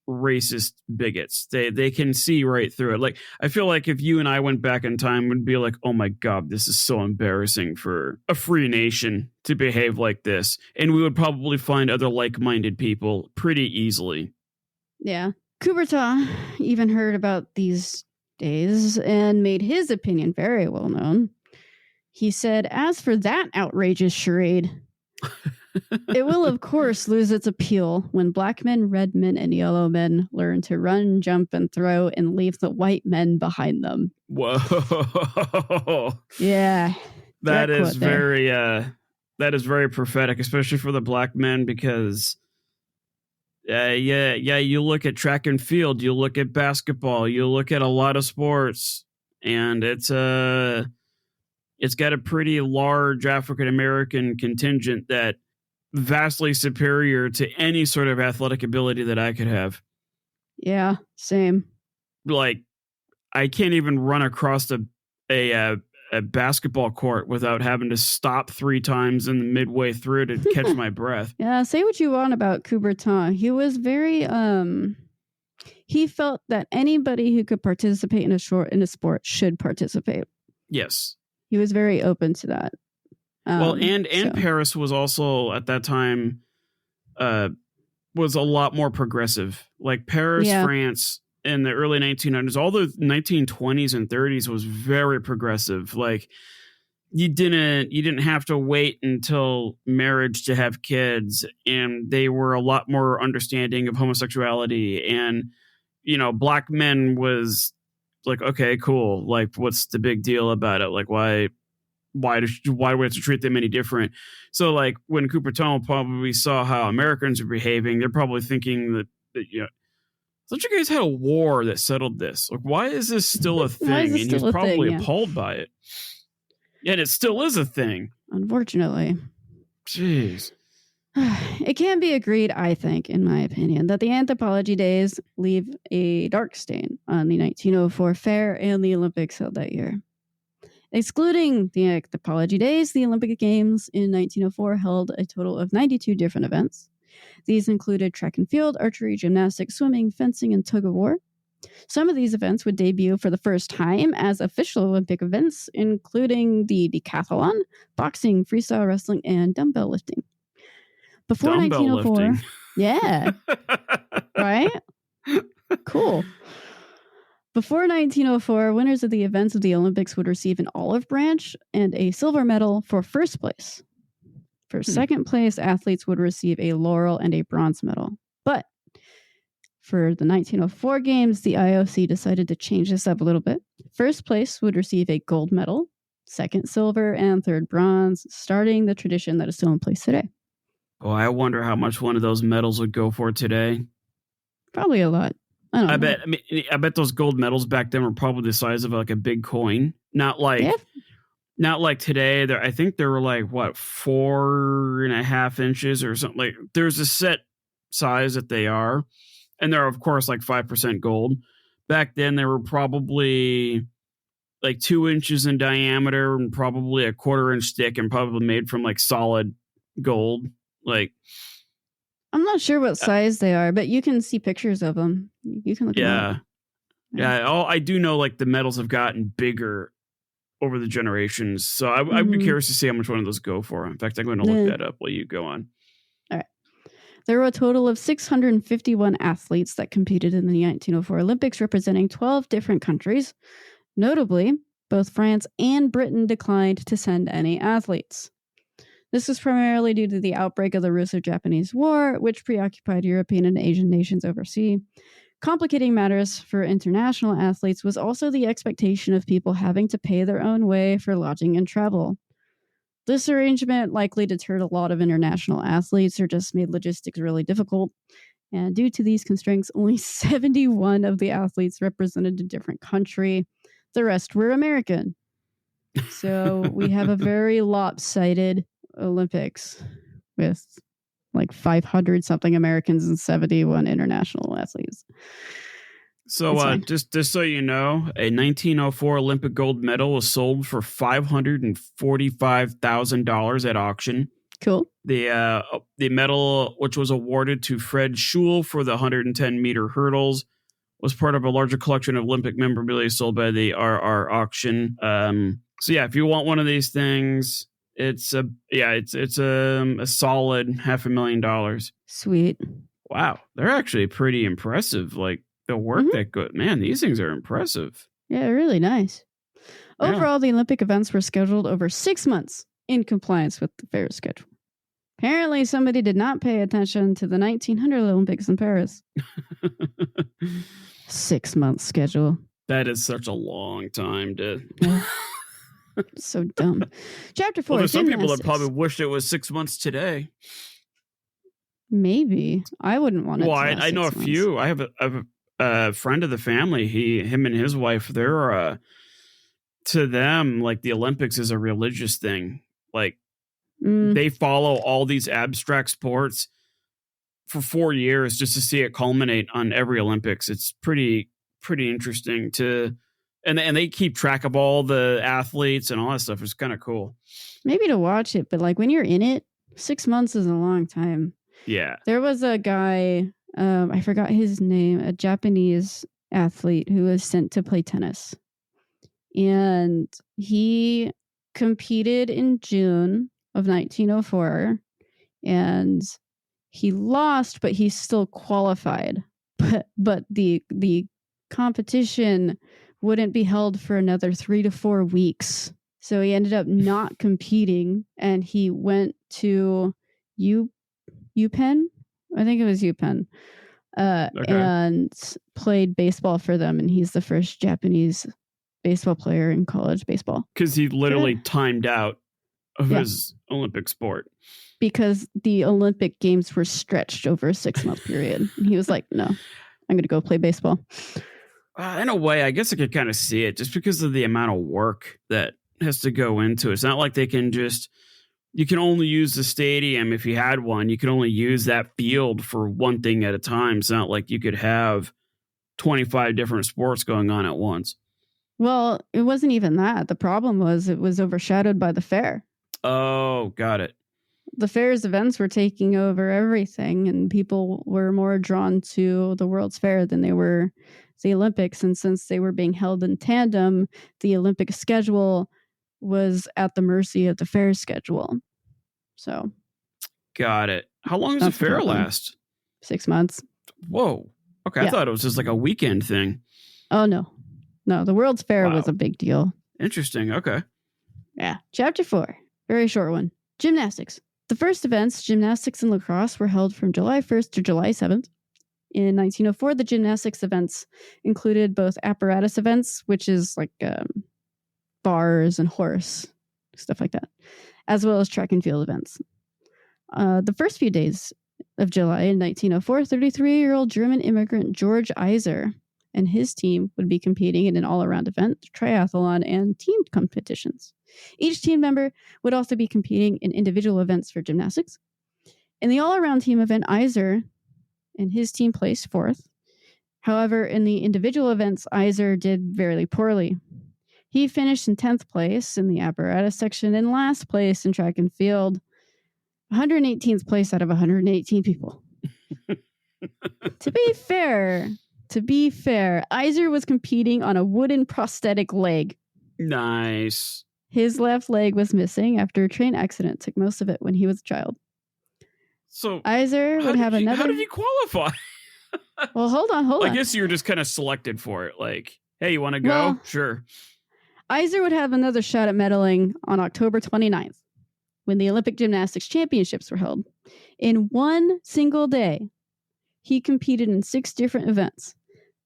racist bigots. They can see right through it. Like, I feel like if you and I went back in time, we'd be like, oh my God, this is so embarrassing for a free nation to behave like this. And we would probably find other like-minded people pretty easily. Yeah. Coubertin even heard about these days and made his opinion very well known. He said, as for that outrageous charade, it will, of course, lose its appeal when black men, red men, and yellow men learn to run, jump, and throw and leave the white men behind them. Whoa. Yeah. That is very prophetic, especially for the black men, because you look at track and field, you look at basketball, you look at a lot of sports, and it's got a pretty large African American contingent that vastly superior to any sort of athletic ability that I could have. Yeah, same. Like, I can't even run across a basketball court without having to stop 3 times in the midway through to catch my breath. Yeah, say what you want about Coubertin. He was very he felt that anybody who could participate in a sport should participate. Yes. He was very open to that. Paris was also at that time was a lot more progressive. Like Paris, France in the early 1900s, all the 1920s and 30s was very progressive. Like you didn't have to wait until marriage to have kids, and they were a lot more understanding of homosexuality, and black men was like, okay, cool, like what's the big deal about it, like why do we have to treat them any different? So like when Cupertino probably saw how Americans are behaving, they're probably thinking that thought you guys had a war that settled this. Like, why is this still a thing? And he's probably appalled by it. Yet it still is a thing. Unfortunately. Jeez. It can be agreed, I think, in my opinion, that the anthropology days leave a dark stain on the 1904 fair and the Olympics held that year. Excluding the anthropology days, the Olympic Games in 1904 held a total of 92 different events. These included track and field, archery, gymnastics, swimming, fencing, and tug of war. Some of these events would debut for the first time as official Olympic events, including the decathlon, boxing, freestyle wrestling, and dumbbell lifting. Before 1904, yeah, right? Cool. Before 1904, winners of the events of the Olympics would receive an olive branch and a silver medal for first place. For second place, athletes would receive a laurel and a bronze medal. But for the 1904 games, the IOC decided to change this up a little bit. First place would receive a gold medal, second silver, and third bronze, starting the tradition that is still in place today. Oh, I wonder how much one of those medals would go for today. Probably a lot. I bet those gold medals back then were probably the size of like a big coin. Not like today. I think they were like 4.5 inches or something. Like there's a set size that they are, and they're of course like 5% gold. Back then they were probably like 2 inches in diameter and probably a 1/4 inch thick and probably made from like solid gold. Like, I'm not sure what size they are, but you can see pictures of them. You can look them up. Yeah. I do know like the medals have gotten bigger over the generations. So I'd be curious to see how much one of those go for. In fact, I'm going to look that up while you go on. All right. There were a total of 651 athletes that competed in the 1904 Olympics, representing 12 different countries. Notably, both France and Britain declined to send any athletes. This was primarily due to the outbreak of the Russo-Japanese War, which preoccupied European and Asian nations overseas. Complicating matters for international athletes was also the expectation of people having to pay their own way for lodging and travel. This arrangement likely deterred a lot of international athletes or just made logistics really difficult. And due to these constraints, only 71 of the athletes represented a different country. The rest were American. So we have a very lopsided Olympics with like 500 something Americans and 71 international athletes. So just so you know, a 1904 Olympic gold medal was sold for $545,000 at auction. Cool. The medal, which was awarded to Fred Schul for the 110-meter hurdles, was part of a larger collection of Olympic memorabilia sold by the RR auction. So yeah, if you want one of these things, it's a solid $500,000. Sweet. Wow, they're actually pretty impressive. Like the work that good. Man, these things are impressive. Yeah, really nice. Overall, the Olympic events were scheduled over 6 months in compliance with the fair schedule. Apparently, somebody did not pay attention to the 1900 Olympics in Paris. 6 month schedule. That is such a long time to. So dumb. Chapter 4. Well, there's some people that probably wish it was 6 months today. Maybe. I wouldn't want it. Well, I know a few. I have a friend of the family. Him and his wife, they're to them, like the Olympics is a religious thing. Like they follow all these abstract sports for 4 years just to see it culminate on every Olympics. It's pretty interesting and they keep track of all the athletes and all that stuff. It's kind of cool. Maybe to watch it, but like when you're in it, 6 months is a long time. Yeah. There was a guy, I forgot his name, a Japanese athlete who was sent to play tennis. And he competed in June of 1904 and he lost, but he still qualified. But the competition wouldn't be held for another 3 to 4 weeks So he ended up not competing, and he went to UPenn. I think it was UPenn. And played baseball for them, and he's the first Japanese baseball player in college baseball. Because he literally timed out of his Olympic sport. Because the Olympic Games were stretched over a 6-month period. And he was like, no, I'm going to go play baseball. In a way, I guess I could kind of see it just because of the amount of work that has to go into it. It's not like they can you can only use the stadium if you had one. You can only use that field for one thing at a time. It's not like you could have 25 different sports going on at once. Well, it wasn't even that. The problem was it was overshadowed by the fair. Oh, got it. The fair's events were taking over everything, and people were more drawn to the World's Fair than they were the Olympics. And since they were being held in tandem, the Olympic schedule was at the mercy of the fair schedule. So. Got it. How long does the fair last? 6 months. Whoa. Okay, I thought it was just like a weekend thing. Oh, no. No, the World's Fair was a big deal. Interesting. Okay. Yeah. Chapter 4. Very short one. Gymnastics. The first events, gymnastics and lacrosse, were held from July 1st to July 7th. In 1904, the gymnastics events included both apparatus events, which is like bars and horse, stuff like that, as well as track and field events. The first few days of July in 1904, 33-year-old German immigrant George Iser and his team would be competing in an all-around event, triathlon, and team competitions. Each team member would also be competing in individual events for gymnastics. In the all-around team event, Iser and his team placed fourth. However, in the individual events, Iser did very poorly. He finished in 10th place in the apparatus section and last place in track and field, 118th place out of 118 people. To be fair, Iser was competing on a wooden prosthetic leg. Nice. His left leg was missing after a train accident. Took most of it when he was a child. So Iser would have another. How did he qualify? Well, hold on. I guess you were just kind of selected for it. Like, hey, you want to go? Well, sure. Iser would have another shot at medaling on October 29th, when the Olympic Gymnastics Championships were held. In one single day, he competed in 6 different events: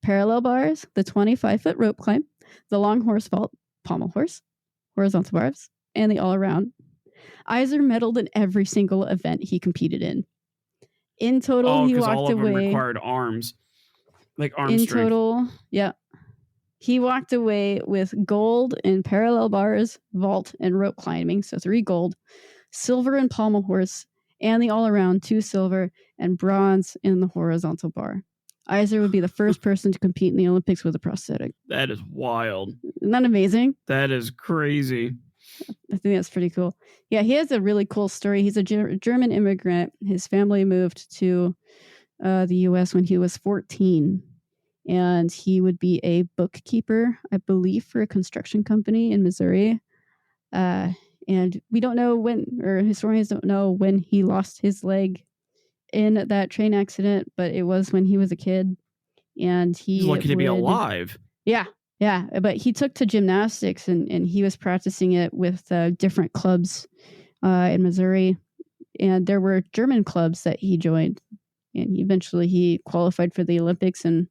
parallel bars, the 25-foot rope climb, the long horse vault, pommel horse, horizontal bars, and the all-around. Iser medaled in every single event he competed in. In total, he walked all of away. Them required arms, like arm strength. Total, yeah. He walked away with gold in parallel bars, vault, and rope climbing, so 3 gold, silver in pommel horse, and the all-around 2 silver, and bronze in the horizontal bar. Iser would be the first person to compete in the Olympics with a prosthetic. That is wild. Isn't that amazing? That is crazy. I think that's pretty cool. Yeah, he has a really cool story. He's a German immigrant. His family moved to the U.S. when he was 14. And he would be a bookkeeper, I believe, for a construction company in Missouri. And we don't know when, or historians don't know when he lost his leg in that train accident, but it was when he was a kid. And he's lucky to be alive. Yeah. But he took to gymnastics and he was practicing it with different clubs in Missouri. And there were German clubs that he joined. And eventually he qualified for the Olympics and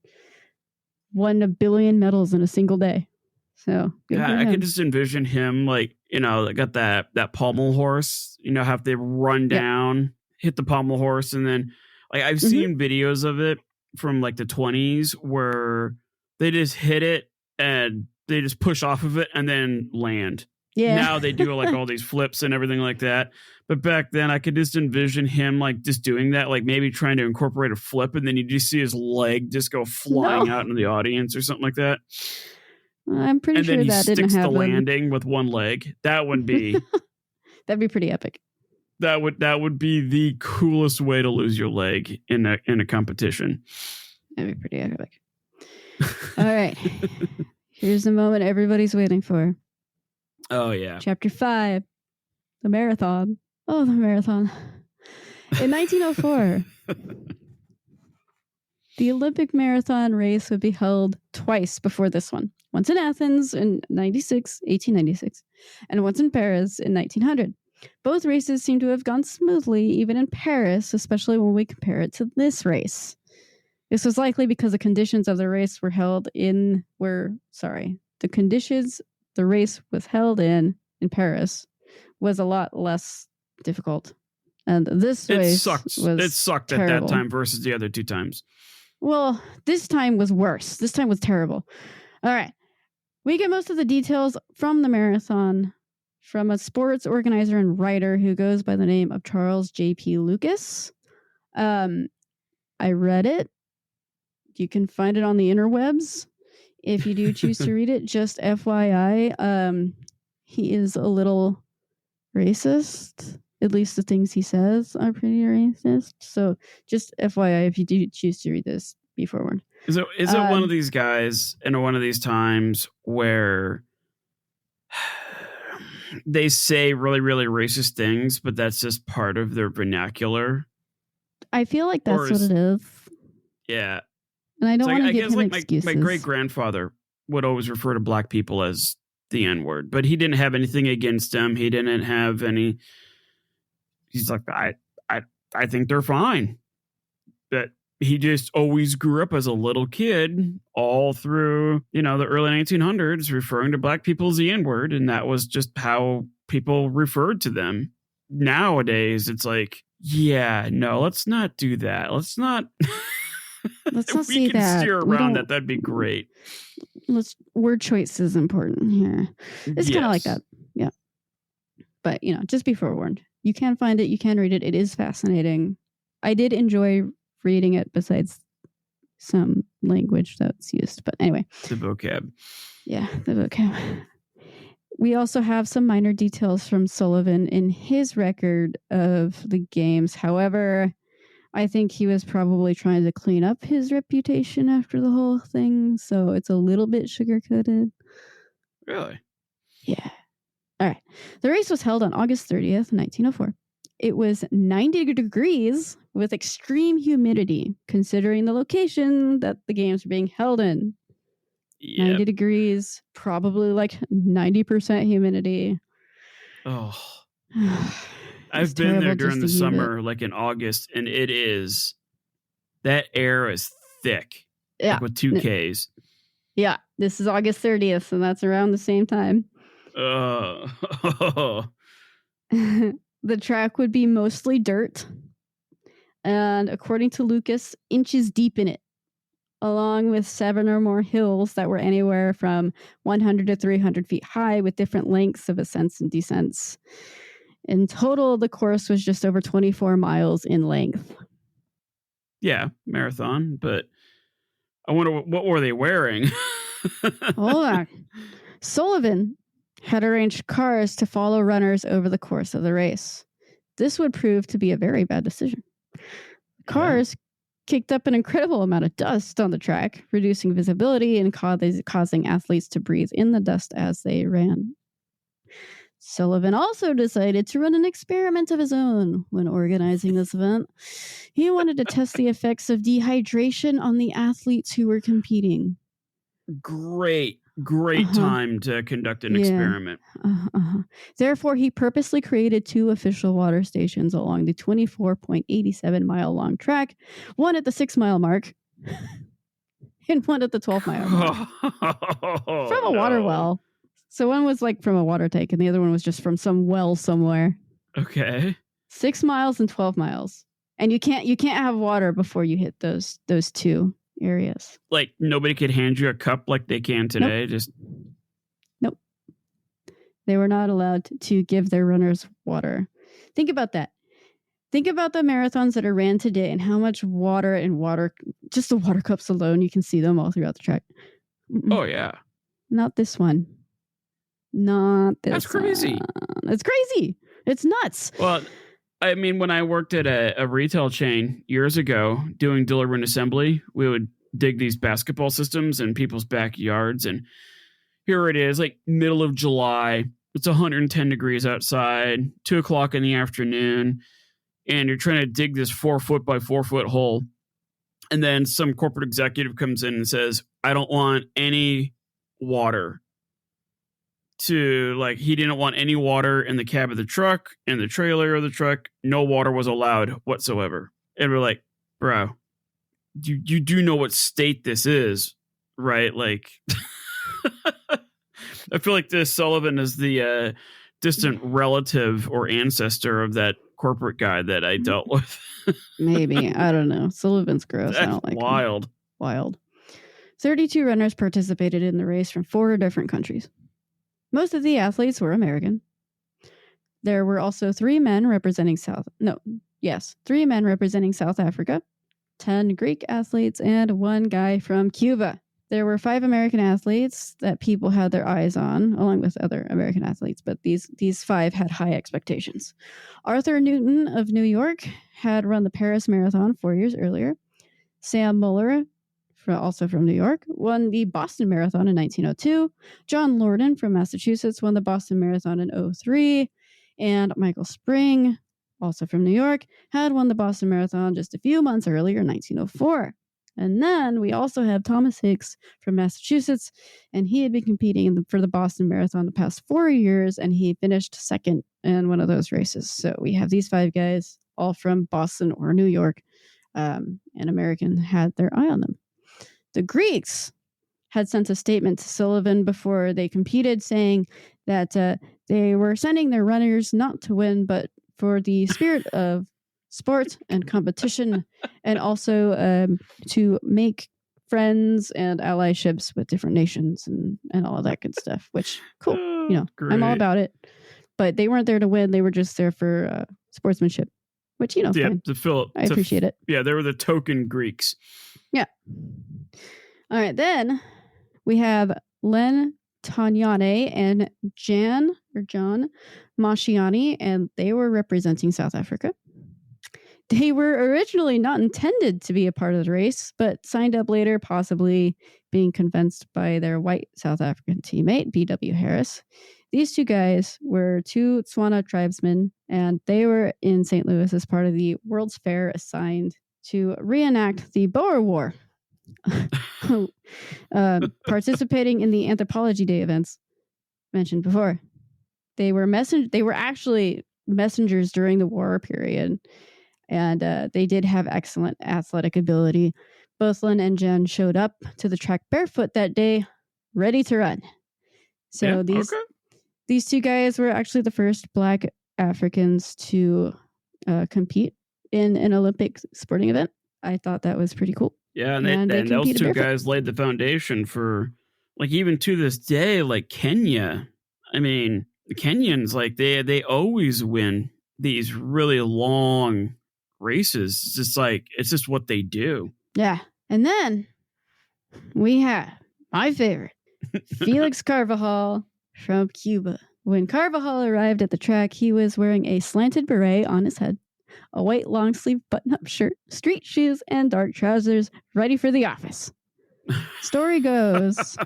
won 1 billion medals in a single day. So yeah, I could just envision him like, got that pommel horse, have to run down, hit the pommel horse. And then like I've seen videos of it from like the 20s where they just hit it and they just push off of it and then land. Yeah. Now they do like all these flips and everything like that. But back then I could just envision him like just doing that, like maybe trying to incorporate a flip and then you just see his leg just go flying out into the audience or something like that. I'm pretty sure that didn't happen. And then he sticks the landing with one leg. That would be... That'd be pretty epic. That would be the coolest way to lose your leg in a competition. That'd be pretty epic. All right. Here's the moment everybody's waiting for. Oh, yeah. Chapter 5. The marathon. Oh, the marathon. In 1904, the Olympic marathon race would be held twice before this one. once in Athens in 1896, and once in Paris in 1900. Both races seem to have gone smoothly, even in Paris, especially when we compare it to this race. This was likely because the conditions of the race the conditions the race was held in Paris was a lot less difficult. And this race it sucked terrible. At that time versus the other 2 times. Well, this time was worse. This time was terrible. All right. We get most of the details from the marathon from a sports organizer and writer who goes by the name of Charles J.P. Lucas. I read it. You can find it on the interwebs if you do choose to read it. Just FYI, he is a little racist. At least the things he says are pretty racist. So just FYI, if you do choose to read this, be forewarned. Is it one of these guys in one of these times where they say really, really racist things, but that's just part of their vernacular? I feel like that's what it is. Yeah. And I don't want to give him excuses. My great-grandfather would always refer to black people as the N-word, but he didn't have anything against them. He didn't have any... He's like, I think they're fine. But he just always grew up as a little kid all through, the early 1900s, referring to black people as the N-word. And that was just how people referred to them. Nowadays, it's like, yeah, no, let's not do that. Let's not say that. Steer around that. That'd be great. Word choice is important here. It's kind of like that. Yeah. But, just be forewarned. You can find it. You can read it. It is fascinating. I did enjoy reading it besides some language that's used. But anyway. The vocab. Yeah, the vocab. We also have some minor details from Sullivan in his record of the games. However, I think he was probably trying to clean up his reputation after the whole thing. So it's a little bit sugar-coated. Really? Yeah. All right. The race was held on August 30th, 1904. It was 90 degrees with extreme humidity, considering the location that the games were being held in. Yep. 90 degrees, probably like 90% humidity. Oh. I've been there during the summer, like in August, and that air is thick. Yeah. Like with 2 Ks. Yeah. This is August 30th, and that's around the same time. The track would be mostly dirt, and according to Lucas, inches deep in it, along with 7 or more hills that were anywhere from 100 to 300 feet high with different lengths of ascents and descents. In total, the course was just over 24 miles in length. Yeah, marathon, but I wonder what were they wearing? Hold on. Sullivan had arranged cars to follow runners over the course of the race. This would prove to be a very bad decision. Cars kicked up an incredible amount of dust on the track, reducing visibility and causing athletes to breathe in the dust as they ran. Sullivan also decided to run an experiment of his own when organizing this event. He wanted to test the effects of dehydration on the athletes who were competing. Great time to conduct an experiment. Therefore, he purposely created 2 official water stations along the 24.87 mile long track, one at the 6 mile mark and one at the 12 mile mark. From a water well. So one was like from a water tank and the other one was just from some well somewhere. Okay. 6 miles and 12 miles. And you can't have water before you hit those 2 areas. Like nobody could hand you a cup like they can today. Nope. They were not allowed to give their runners water. Think about that. Think about the marathons that are ran today and how much water, just the water cups alone, you can see them all throughout the track. Oh yeah. Not this one. Not this. That's crazy. It's crazy. It's nuts. Well, I mean, when I worked at a retail chain years ago doing delivery and assembly, we would dig these basketball systems in people's backyards. And here it is, like middle of July. It's 110 degrees outside, 2:00 in the afternoon. And you're trying to dig this 4 foot by 4 foot hole. And then some corporate executive comes in and says, I don't want any water to like, he didn't want any water in the cab of the truck, in the trailer of the truck. No water was allowed whatsoever. And we're like, bro, you do know what state this is, right? Like, I feel like this Sullivan is the distant relative or ancestor of that corporate guy that I dealt with. Maybe. I don't know. Sullivan's gross. I don't like wild. Him. Wild. 32 runners participated in the race from 4 different countries. Most of the athletes were American. There were also 3 men representing South Africa, 10 Greek athletes, and 1 guy from Cuba. There were 5 American athletes that people had their eyes on, along with other American athletes, but these 5 had high expectations. Arthur Newton of New York had run the Paris Marathon 4 years earlier. Sam Muller, also from New York, won the Boston Marathon in 1902. John Lorden from Massachusetts won the Boston Marathon in 2003. And Michael Spring, also from New York, had won the Boston Marathon just a few months earlier in 1904. And then we also have Thomas Hicks from Massachusetts, and he had been competing for the Boston Marathon the past 4 years, and he finished second in one of those races. So we have these 5 guys, all from Boston or New York, and American had their eye on them. The Greeks had sent a statement to Sullivan before they competed saying that they were sending their runners not to win, but for the spirit of sport and competition, and also to make friends and allyships with different nations and all of that good stuff, which, cool. Great. I'm all about it. But they weren't there to win. They were just there for sportsmanship, which, fine. I appreciate it. Yeah, they were the token Greeks. Yeah. All right, then we have Len Tagnane and John Masciani, and they were representing South Africa. They were originally not intended to be a part of the race, but signed up later, possibly being convinced by their white South African teammate, B.W. Harris. These 2 guys were 2 Tswana tribesmen, and they were in St. Louis as part of the World's Fair assigned to reenact the Boer War. Participating in the Anthropology Day events mentioned before. They were actually messengers during the war period, and they did have excellent athletic ability. Both Len and Jen showed up to the track barefoot that day, ready to run. So these 2 guys were actually the first Black Africans to compete in an Olympic sporting event. I thought that was pretty cool. Yeah, and those 2 guys laid the foundation for, like, even to this day, like Kenya. I mean, the Kenyans, like, they always win these really long races. It's just what they do. Yeah. And then we have my favorite, Felix Carvajal from Cuba. When Carvajal arrived at the track, he was wearing a slanted beret on his head, a white long-sleeve button-up shirt, street shoes, and dark trousers, ready for the office. Story goes...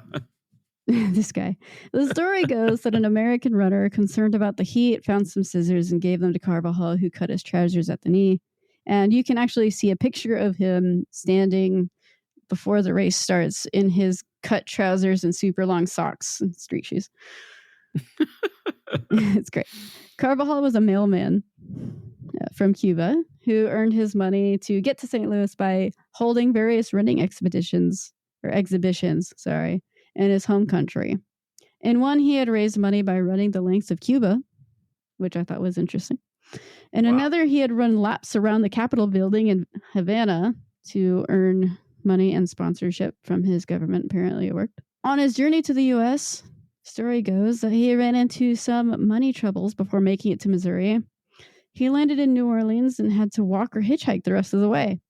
this guy. The story goes that an American runner, concerned about the heat, found some scissors and gave them to Carvajal, who cut his trousers at the knee. And you can actually see a picture of him standing before the race starts in his cut trousers and super long socks and street shoes. It's great. Carvajal was a mailman from Cuba who earned his money to get to St. Louis by holding various running exhibitions in his home country. In one, he had raised money by running the lengths of Cuba, which I thought was interesting. In another, he had run laps around the Capitol building in Havana to earn money and sponsorship from his government. Apparently it worked. On his journey to the U.S., story goes that he ran into some money troubles before making it to Missouri. He landed in New Orleans and had to walk or hitchhike the rest of the way.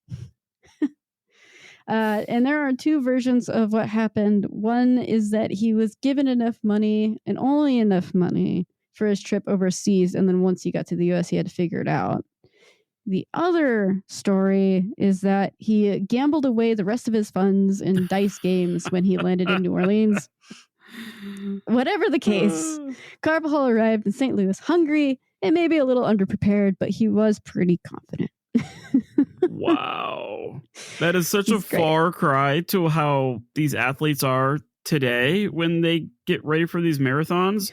And there are 2 versions of what happened. One is that he was given enough money and only enough money for his trip overseas. And then once he got to the U.S., he had to figure it out. The other story is that he gambled away the rest of his funds in dice games when he landed in New Orleans. Whatever the case, Carvajal arrived in St. Louis hungry and maybe a little underprepared, but he was pretty confident. Wow. That is such a far cry to how these athletes are today when they get ready for these marathons.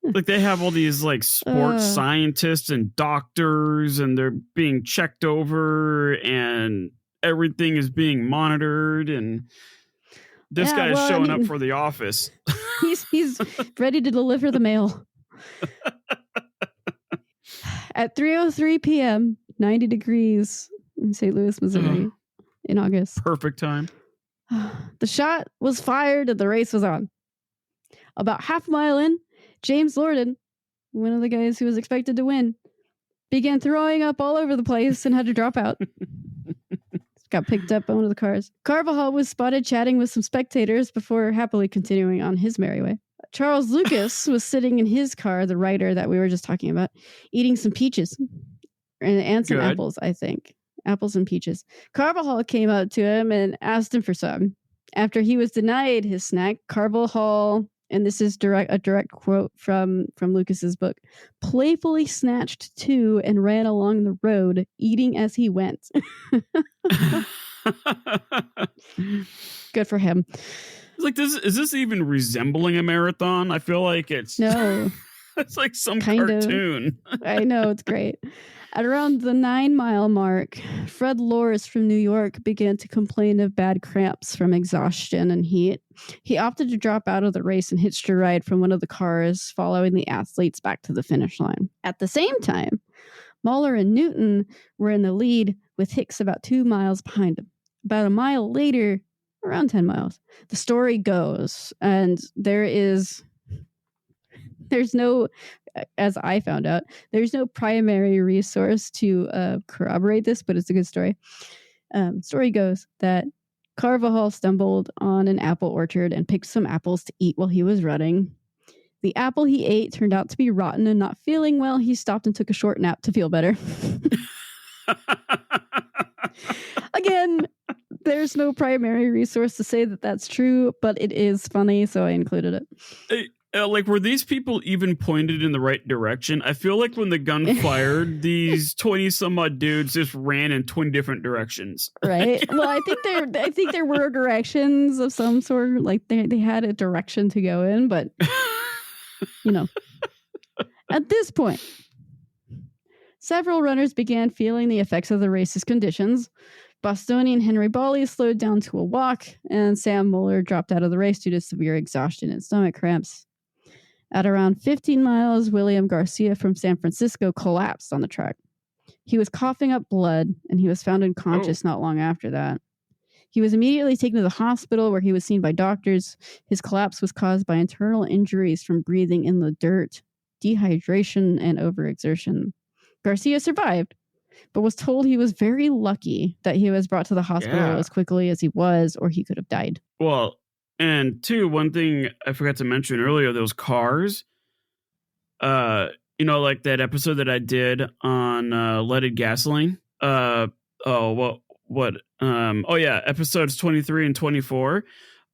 Like they have all these like sports scientists and doctors, and they're being checked over, and everything is being monitored, and this guy is showing up for the office. He's ready to deliver the mail. At 3:03 p.m., 90 degrees in St. Louis, Missouri, in August. Perfect time. The shot was fired and the race was on. About half a mile in, James Lorden, one of the guys who was expected to win, began throwing up all over the place and had to drop out. Got picked up by one of the cars. Carvajal was spotted chatting with some spectators before happily continuing on his merry way. Charles Lucas was sitting in his car, the writer that we were just talking about, eating some peaches and some apples, I think. Apples and peaches. Carvajal came up to him and asked him for some. After he was denied his snack, Carvajal, and this is a direct quote from Lucas's book, playfully snatched two and ran along the road, eating as he went. Good for him. Like, is this even resembling a marathon? I feel like it's no. It's like some cartoon. I know, it's great. At around the 9-mile mark, Fred Loris from New York began to complain of bad cramps from exhaustion and heat. He opted to drop out of the race and hitched a ride from one of the cars, following the athletes back to the finish line. At the same time, Muller and Newton were in the lead, with Hicks about 2 miles behind him. About a mile later, around 10 miles, the story goes, and there's no, as I found out, there's no primary resource to corroborate this, but it's a good story. Story goes that Carvajal stumbled on an apple orchard and picked some apples to eat while he was running. The apple he ate turned out to be rotten, and not feeling well, he stopped and took a short nap to feel better. Again, there's no primary resource to say that that's true, but it is funny, so I included it. Like, were these people even pointed in the right direction? I feel like when the gun fired, these 20 some odd dudes just ran in 20 different directions. Right. Well, I think there were directions of some sort. Like they had a direction to go in, but at this point, several runners began feeling the effects of the race's conditions. Bostonian Henry Bawley slowed down to a walk, and Sam Muller dropped out of the race due to severe exhaustion and stomach cramps. At around 15 miles, William Garcia from San Francisco collapsed on the track. He was coughing up blood, and he was found unconscious not long after that. He was immediately taken to the hospital, where he was seen by doctors. His collapse was caused by internal injuries from breathing in the dirt, dehydration, and overexertion. Garcia survived, but was told he was very lucky that he was brought to the hospital as quickly as he was, or he could have died. Well, and two, one thing I forgot to mention earlier, those cars, like that episode that I did on leaded gasoline. Episodes 23 and 24.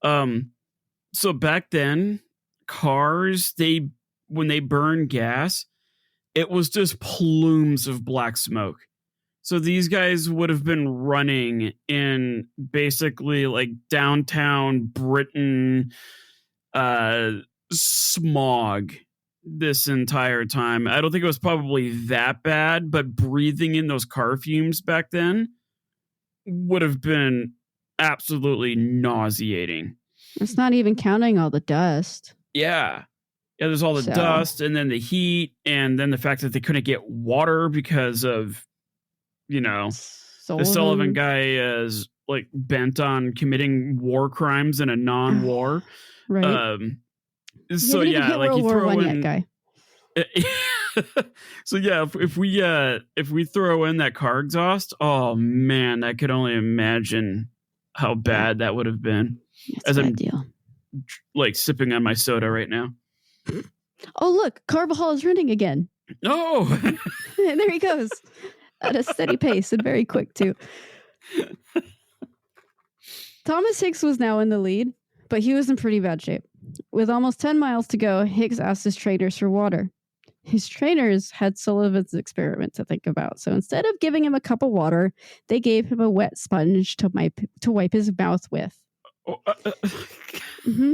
So back then, cars, when they burn gas, it was just plumes of black smoke. So these guys would have been running in basically like downtown Britain smog this entire time. I don't think it was probably that bad, but breathing in those car fumes back then would have been absolutely nauseating. It's not even counting all the dust. Yeah, there's all the dust, and then the heat, and then the fact that they couldn't get water because of the Sullivan guy is like bent on committing war crimes in a non-war. Right. So yeah, like you throw in guy. So yeah, if we throw in that car exhaust, oh man, I could only imagine how bad that would have been. That's a bad deal. Like sipping on my soda right now. Oh look, Carvajal is running again. No. There he goes. At a steady pace and very quick, too. Thomas Hicks was now in the lead, but he was in pretty bad shape. With almost 10 miles to go, Hicks asked his trainers for water. His trainers had Sullivan's experiment to think about, so instead of giving him a cup of water, they gave him a wet sponge to wipe his mouth with. Mm-hmm.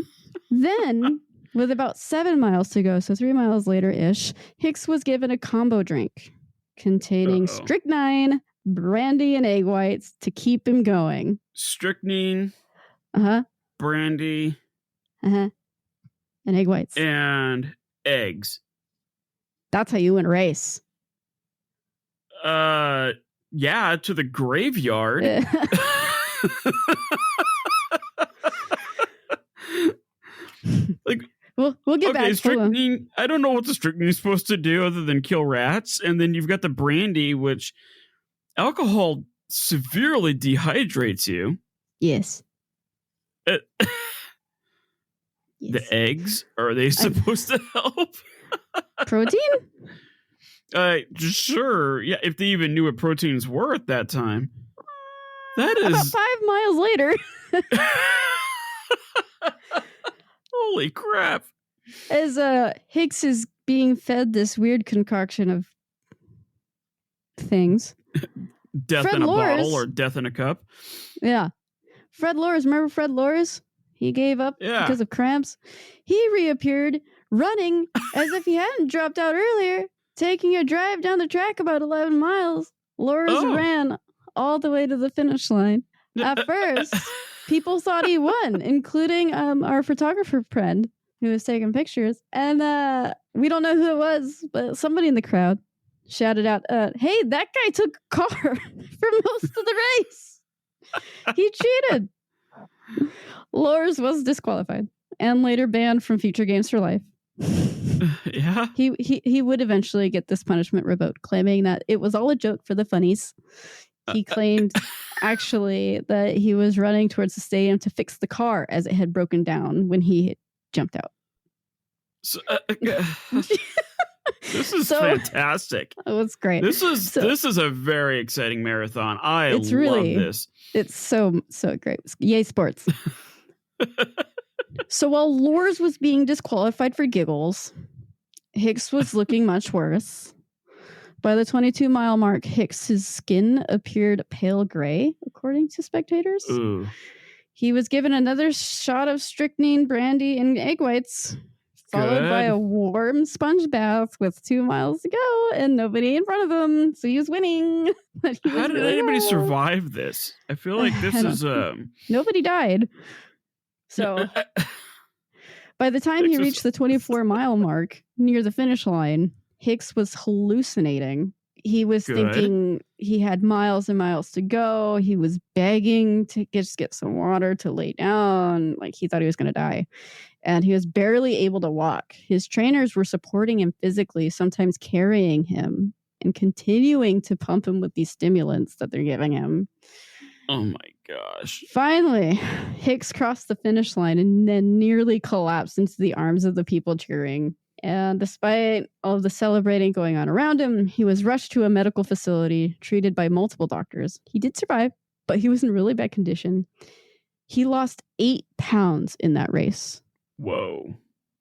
Then, with about 7 miles to go, so 3 miles later-ish, Hicks was given a combo drink containing strychnine, brandy, and egg whites to keep him going. Strychnine, brandy, and egg whites. And eggs. That's how you win a race. Yeah, to the graveyard. Like, we'll get back. Strychnine. I don't know what the strychnine is supposed to do other than kill rats, and then you've got the brandy, which alcohol severely dehydrates you. Yes. Yes. The eggs, are they supposed to help? Protein? Sure. Yeah, if they even knew what proteins were at that time. That is about 5 miles later. Holy crap. As Hicks is being fed this weird concoction of things. Death Fred in a Lors, bottle or death in a cup. Yeah. Fred Lors, remember Fred Lors? He gave up because of cramps. He reappeared running as if he hadn't dropped out earlier, taking a drive down the track about 11 miles. Lors ran all the way to the finish line. At first, people thought he won, including our photographer friend who was taking pictures. And we don't know who it was, but somebody in the crowd shouted out, hey, that guy took a car for most of the race. He cheated. Lors was disqualified and later banned from future games for life. Yeah. He would eventually get this punishment revoked, claiming that it was all a joke for the funnies. He claimed actually that he was running towards the stadium to fix the car as it had broken down when he had jumped out. So, this is fantastic. Oh, it's great. This is a very exciting marathon. I love this. It's so great. Yay, sports. So while Lors was being disqualified for giggles, Hicks was looking much worse. By the 22-mile mark, Hicks's skin appeared pale gray, according to spectators. Ooh. He was given another shot of strychnine, brandy, and egg whites, followed by a warm sponge bath with 2 miles to go and nobody in front of him. So he was winning. How did anybody survive this? I feel like this is... Nobody died. So by the time he reached the 24-mile mark near the finish line, Hicks was hallucinating. He was thinking he had miles and miles to go. He was begging to just get some water to lay down. Like he thought he was going to die. And he was barely able to walk. His trainers were supporting him physically, sometimes carrying him and continuing to pump him with these stimulants that they're giving him. Oh my gosh. Finally, Hicks crossed the finish line and then nearly collapsed into the arms of the people cheering. And despite all of the celebrating going on around him, he was rushed to a medical facility, treated by multiple doctors. He did survive, but he was in really bad condition. He lost 8 pounds in that race. Whoa.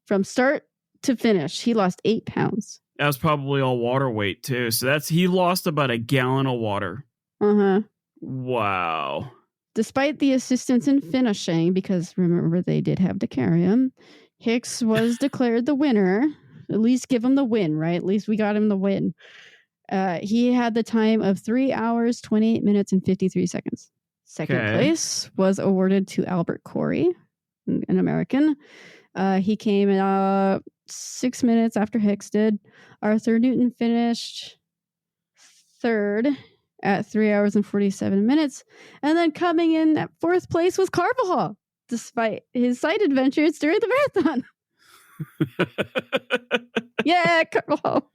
From start to finish, he lost 8 pounds. That was probably all water weight, too. So he lost about a gallon of water. Uh-huh. Wow. Despite the assistance in finishing, because remember, they did have to carry him, Hicks was declared the winner. At least give him the win, right? At least we got him the win. He had the time of 3 hours, 28 minutes, and 53 seconds. Second place was awarded to Albert Corey, an American. He came 6 minutes after Hicks did. Arthur Newton finished third at 3 hours and 47 minutes. And then coming in at fourth place was Carvajal, despite his side adventures during the marathon. Yeah, Carvajal.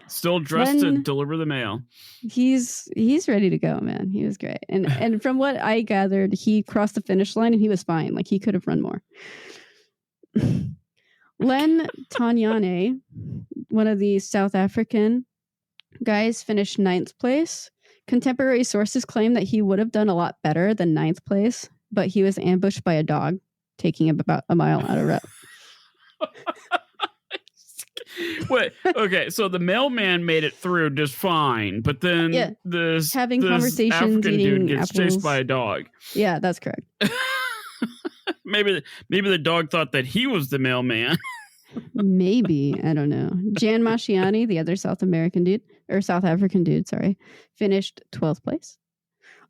Still dressed to deliver the mail. He's ready to go, man. He was great. And from what I gathered, he crossed the finish line and he was fine. Like he could have run more. Len Tanyane, one of the South African guys, finished 9th place. Contemporary sources claim that he would have done a lot better than 9th place, but he was ambushed by a dog, taking him about a mile out of route. Wait, okay, so the mailman made it through just fine, but then this conversations, African dude gets chased apples. by a dog. Yeah, that's correct. Maybe the dog thought that he was the mailman. Maybe, I don't know. Jan Masciani, the other South African dude, finished 12th place.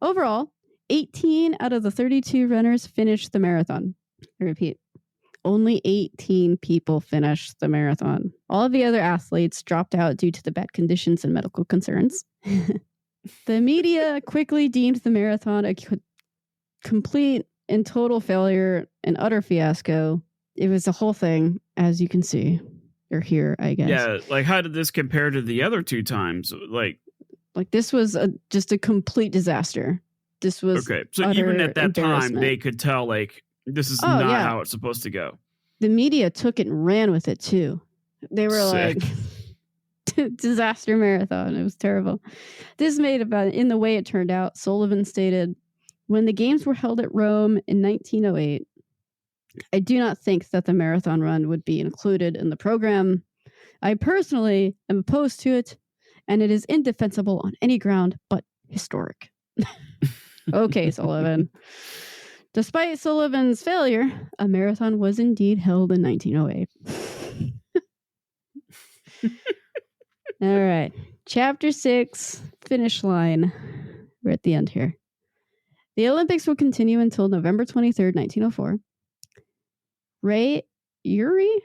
Overall, 18 out of the 32 runners finished the marathon. I repeat, only 18 people finished the marathon. All of the other athletes dropped out due to the bad conditions and medical concerns. The media quickly deemed the marathon a complete and total failure, an utter fiasco. It was the whole thing, as you can see, or hear, I guess. Yeah, like how did this compare to the other two times? Like this was just a complete disaster. This was okay. So even at that time, they could tell like this is not how it's supposed to go. The media took it and ran with it too. They were Sick. like, disaster marathon. It was terrible. This made in the way it turned out. Sullivan stated, when the games were held at Rome in 1908, I do not think that the marathon run would be included in the program. I personally am opposed to it, and it is indefensible on any ground but historic. Okay, Sullivan. Despite Sullivan's failure, a marathon was indeed held in 1908. All right. Chapter 6, finish line. We're at the end here. The Olympics will continue until November 23rd, 1904. Ray Urey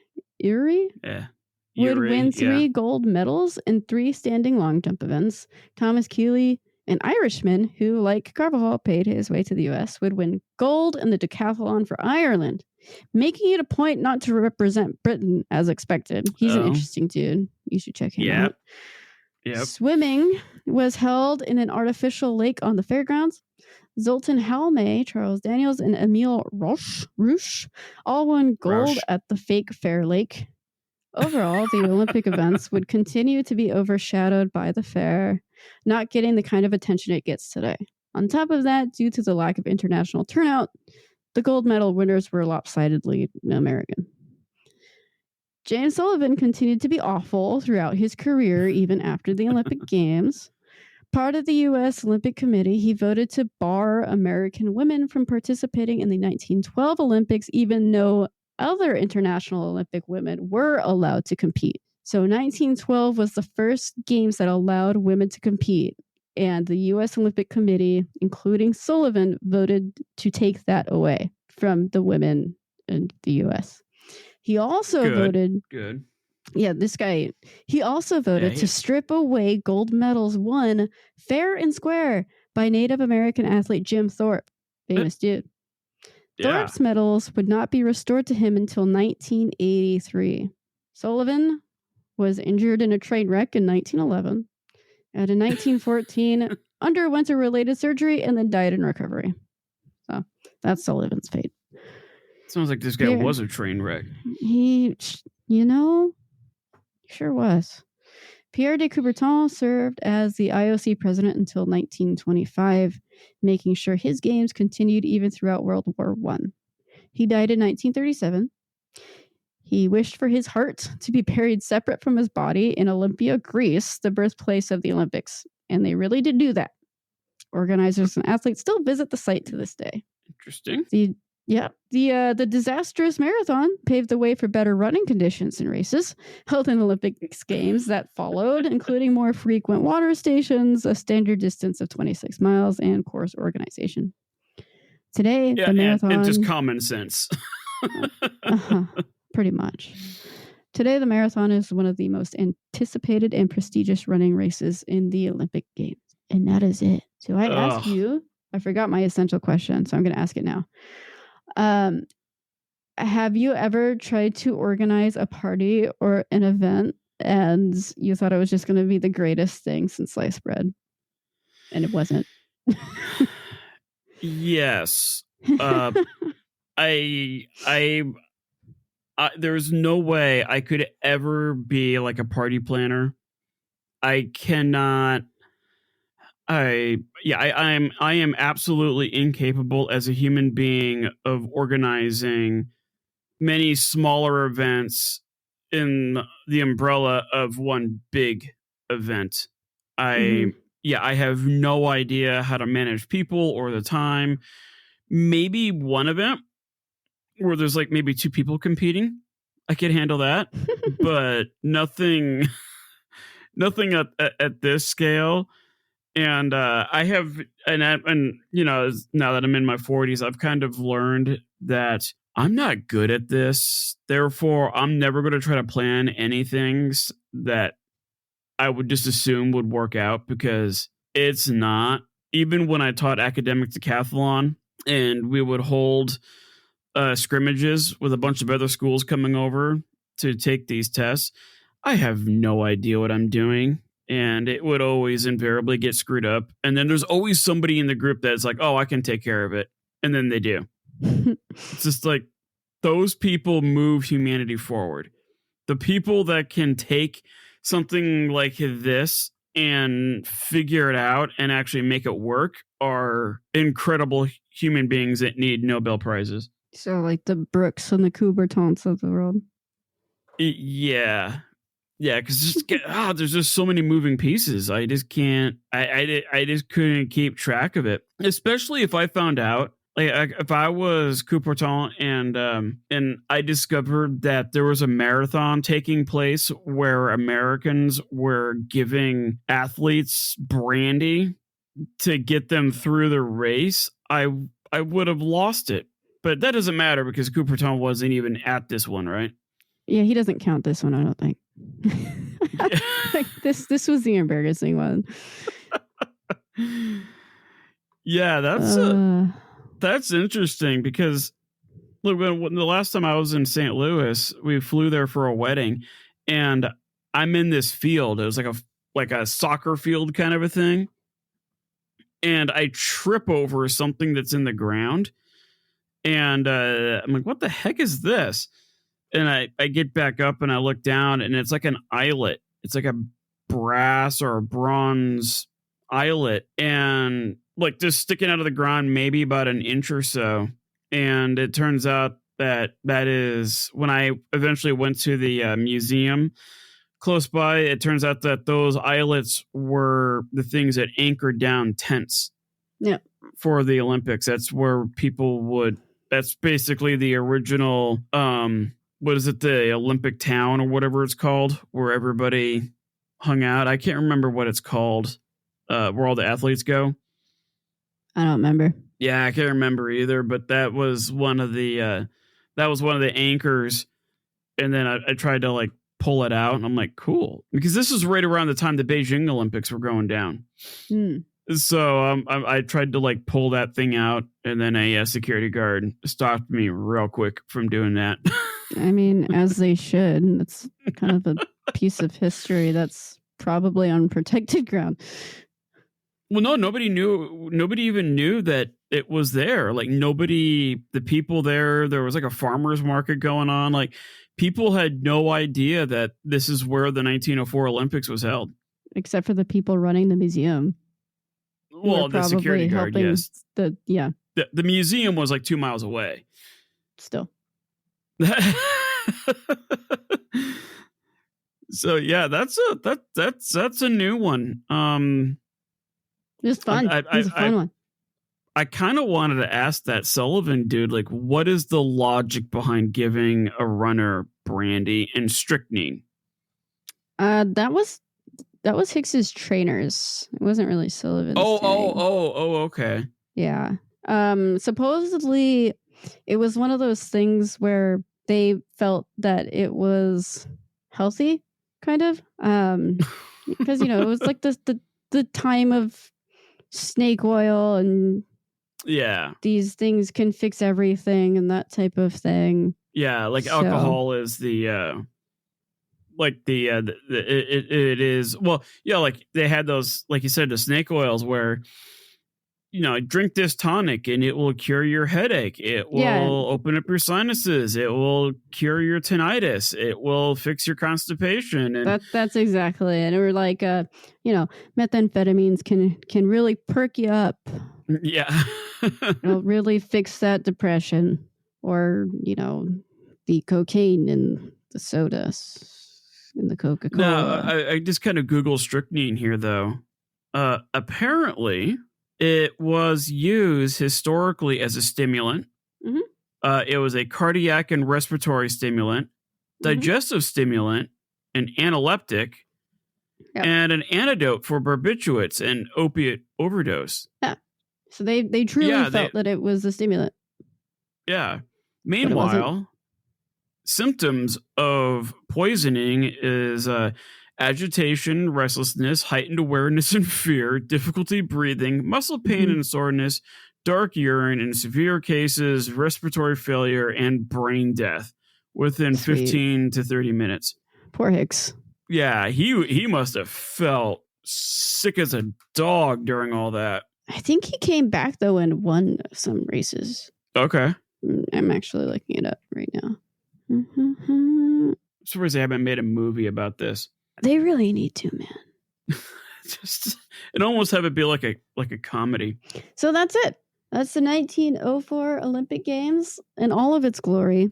would win 3 gold medals in 3 standing long jump events. Thomas Keeley, an Irishman who, like Carvajal, paid his way to the U.S., would win gold in the decathlon for Ireland, making it a point not to represent Britain as expected. He's an interesting dude. You should check him out. Yep. Swimming was held in an artificial lake on the fairgrounds. Zoltan Halme, Charles Daniels, and Emile Rouche all won gold at the fake fair lake. Overall, the Olympic events would continue to be overshadowed by the fair, not getting the kind of attention it gets today. On top of that, due to the lack of international turnout, the gold medal winners were lopsidedly American. James Sullivan continued to be awful throughout his career, even after the Olympic Games. Part of the U.S. Olympic Committee, he voted to bar American women from participating in the 1912 Olympics, even though other international Olympic women were allowed to compete. So 1912 was the first games that allowed women to compete. And the U.S. Olympic Committee, including Sullivan, voted to take that away from the women in the U.S. He also voted... Good. Yeah, this guy, he also voted to strip away gold medals won fair and square by Native American athlete Jim Thorpe. Famous dude. Thorpe's medals would not be restored to him until 1983. Sullivan was injured in a train wreck in 1911, and in 1914 underwent a related surgery and then died in recovery. So that's Sullivan's fate. Sounds like this guy was a train wreck. He, sure was. Pierre de Coubertin served as the IOC president until 1925, making sure his games continued even throughout World War I. He died in 1937. He wished for his heart to be buried separate from his body in Olympia, Greece, the birthplace of the Olympics. And they really did do that. Organizers and athletes still visit the site to this day. Interesting. The disastrous marathon paved the way for better running conditions in races held in Olympics Games that followed, including more frequent water stations, a standard distance of 26 miles, and course organization. Today, the marathon... and just common sense. Pretty much. Today, the marathon is one of the most anticipated and prestigious running races in the Olympic Games. And that is it. So I asked you... I forgot my essential question, so I'm going to ask it now. Have you ever tried to organize a party or an event and you thought it was just going to be the greatest thing since sliced bread? And it wasn't. Yes. There's no way I could ever be like a party planner. I cannot. I am absolutely incapable as a human being of organizing many smaller events in the umbrella of one big event. Mhm. I have no idea how to manage people or the time. Maybe one event where there's like maybe two people competing. I could handle that, but nothing nothing at this scale. And I have and you know, now that I'm in my 40s, I've kind of learned that I'm not good at this. Therefore, I'm never going to try to plan anything that I would just assume would work out, because it's not. Even when I taught academic decathlon and we would hold scrimmages with a bunch of other schools coming over to take these tests, I have no idea what I'm doing. And it would always invariably get screwed up. And then there's always somebody in the group that's like, oh, I can take care of it. And then they do. It's just like, those people move humanity forward. The people that can take something like this and figure it out and actually make it work are incredible human beings that need Nobel Prizes. So like the Brooks and the Coubertons of the world. Yeah. Yeah, because there's just so many moving pieces. I just can't. I just couldn't keep track of it. Especially if I found out, like, if I was Coubertin and I discovered that there was a marathon taking place where Americans were giving athletes brandy to get them through the race, I would have lost it. But that doesn't matter because Coubertin wasn't even at this one, right? Yeah, he doesn't count this one, I don't think. Like this was the embarrassing one. Yeah, that's interesting, because look, when the last time I was in St. Louis, we flew there for a wedding, and I'm in this field. It was like a soccer field kind of a thing, and I trip over something that's in the ground, and I'm like, "What the heck is this?" And I get back up and I look down, and it's like an eyelet. It's like a brass or a bronze eyelet, and like just sticking out of the ground, maybe about an inch or so. And it turns out that is, when I eventually went to the museum close by, it turns out that those eyelets were the things that anchored down tents. Yeah. For the Olympics. That's where people would. That's basically the original. What is it? The Olympic town or whatever it's called, where everybody hung out. I can't remember what it's called. Where all the athletes go. I don't remember. Yeah, I can't remember either. But that was one of the anchors. And then I tried to like pull it out, and I'm like, cool, because this is right around the time the Beijing Olympics were going down. So I tried to like pull that thing out, and then a security guard stopped me real quick from doing that. I mean, as they should. It's kind of a piece of history that's probably on protected ground. Well, no, nobody even knew that it was there. Like the people there was like a farmer's market going on. Like, people had no idea that this is where the 1904 Olympics was held. Except for the people running the museum. Well, the security guard, yes. The museum was like 2 miles away. Still. So yeah, that's a new one. It was fun. It was a fun one. I kind of wanted to ask that Sullivan dude, like, what is the logic behind giving a runner brandy and strychnine? That was Hicks's trainers. It wasn't really Sullivan's. Oh, okay. Yeah. Supposedly it was one of those things where they felt that it was healthy, kind of. Because it was like the time of snake oil, and yeah, these things can fix everything and that type of thing. Yeah, like alcohol is the it is, well, yeah, like they had those, like you said, the snake oils where drink this tonic and it will cure your headache, it will open up your sinuses, it will cure your tinnitus, it will fix your constipation, and that's exactly it. And we're like methamphetamines can really perk you up. Yeah. It'll really fix that depression, or the cocaine and the sodas in the Coca-Cola. No, I just kind of Google strychnine here, though. Apparently, it was used historically as a stimulant. Mhm. It was a cardiac and respiratory stimulant, digestive stimulant, an analeptic, Yep. and an antidote for barbiturates and opiate overdose. Yeah. So they truly Yeah, felt that it was a stimulant. Yeah. it wasn't. Meanwhile, symptoms of poisoning is agitation, restlessness, heightened awareness and fear, difficulty breathing, muscle pain Mhm. and soreness, dark urine, in severe cases, respiratory failure, and brain death within Sweet. 15 to 30 minutes. Poor Hicks. Yeah, he must have felt sick as a dog during all that. I think he came back, though, and won some races. Okay. I'm actually looking it up right now. I'm surprised they haven't made a movie about this. They really need to, man. Just it almost have it be like a comedy. So that's it. That's the 1904 Olympic Games in all of its glory.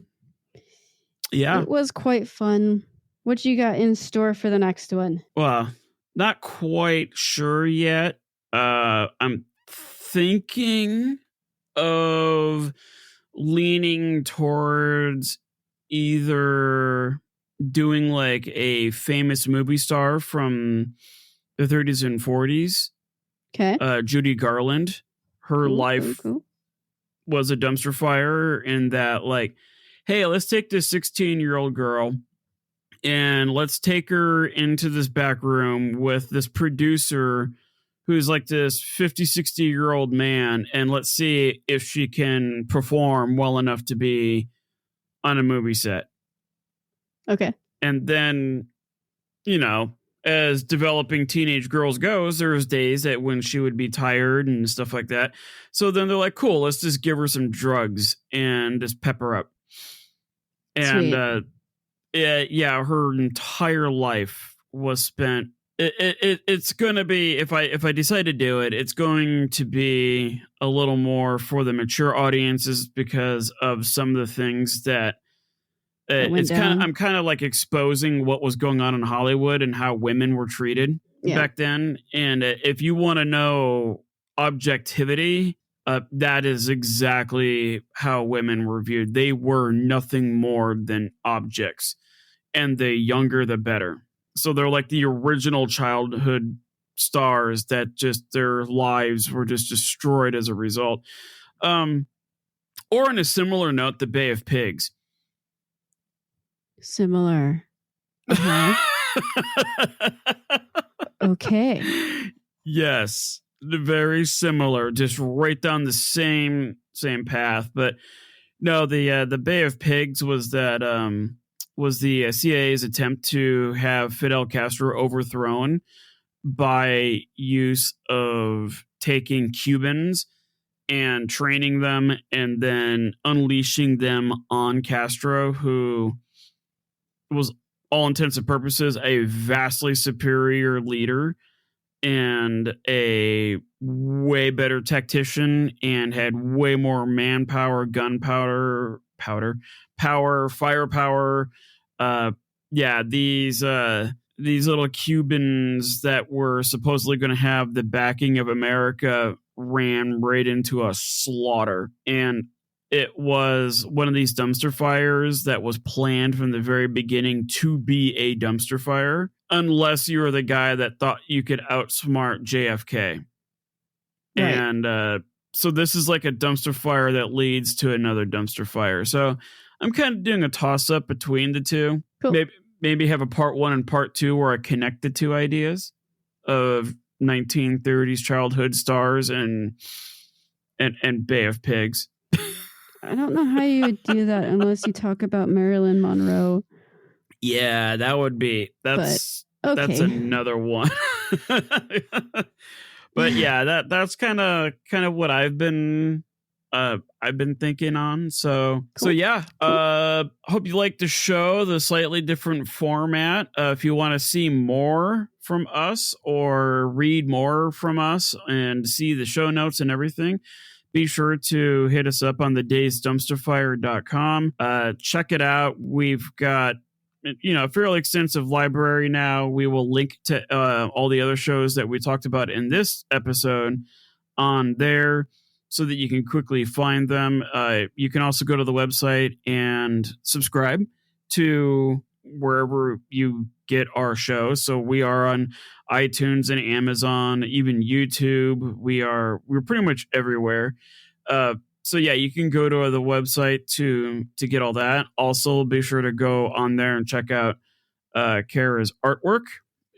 Yeah. It was quite fun. What you got in store for the next one? Well, not quite sure yet. I'm thinking of leaning towards either doing like a famous movie star from the 30s and 40s. Okay. Judy Garland. Her life was a dumpster fire in that, like, hey, let's take this 16-year-old girl and let's take her into this back room with this producer who's like this 50, 60-year-old man, and let's see if she can perform well enough to be on a movie set. Okay. And then, as developing teenage girls goes, there's days that when she would be tired and stuff like that. So then they're like, cool, let's just give her some drugs and just pep her up. And her entire life was spent. It's going to be, if I decide to do it, it's going to be a little more for the mature audiences because of some of the things that I'm kind of like exposing what was going on in Hollywood and how women were treated back then. And if you want to know objectivity, that is exactly how women were viewed. They were nothing more than objects, and the younger, the better. So they're like the original childhood stars that just their lives were just destroyed as a result. Or on a similar note, the Bay of Pigs. Similar. Okay. Yes, very similar, just right down the same path. But no, the Bay of Pigs was that was the CIA's attempt to have Fidel Castro overthrown by use of taking Cubans and training them and then unleashing them on Castro, who was, all intents and purposes, a vastly superior leader and a way better tactician and had way more manpower, gunpowder, power, firepower. These little Cubans that were supposedly going to have the backing of America ran right into a slaughter. And it was one of these dumpster fires that was planned from the very beginning to be a dumpster fire, unless you were the guy that thought you could outsmart JFK. Right. And so this is like a dumpster fire that leads to another dumpster fire. So I'm kind of doing a toss-up between the two. Cool. Maybe have a part 1 and part 2 where I connect the two ideas of 1930s childhood stars and Bay of Pigs. I don't know how you would do that unless you talk about Marilyn Monroe. Yeah, that would be that's another one. But yeah, that's kind of what I've been thinking on. So cool. So yeah, hope you like the show, the slightly different format. If you want to see more from us or read more from us and see the show notes and everything, be sure to hit us up on thedaysdumpsterfire.com. Check it out. We've got a fairly extensive library now. We will link to all the other shows that we talked about in this episode on there so that you can quickly find them. You can also go to the website and subscribe to wherever you get our show. So we are on iTunes and Amazon, even YouTube. We're pretty much everywhere. So yeah, you can go to the website to get all that. Also, be sure to go on there and check out Kara's artwork.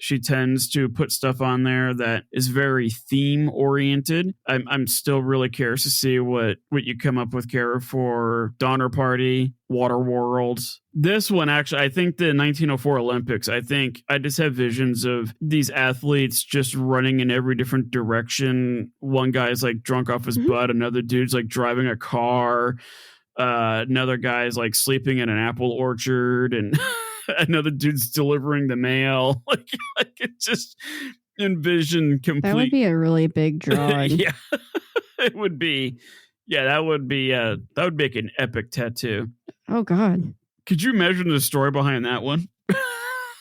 She tends to put stuff on there that is very theme oriented. I'm still really curious to see what you come up with, Kara, for Donner Party, Waterworld. This one, actually, I think the 1904 Olympics, I think I just have visions of these athletes just running in every different direction. One guy's like drunk off his butt. Another dude's like driving a car. Another guy's like sleeping in an apple orchard, and another dude's delivering the mail. Like I could just envision complete. That would be a really big drawing. Yeah, it would be. Yeah, that would make an epic tattoo. Oh God. Could you imagine the story behind that one?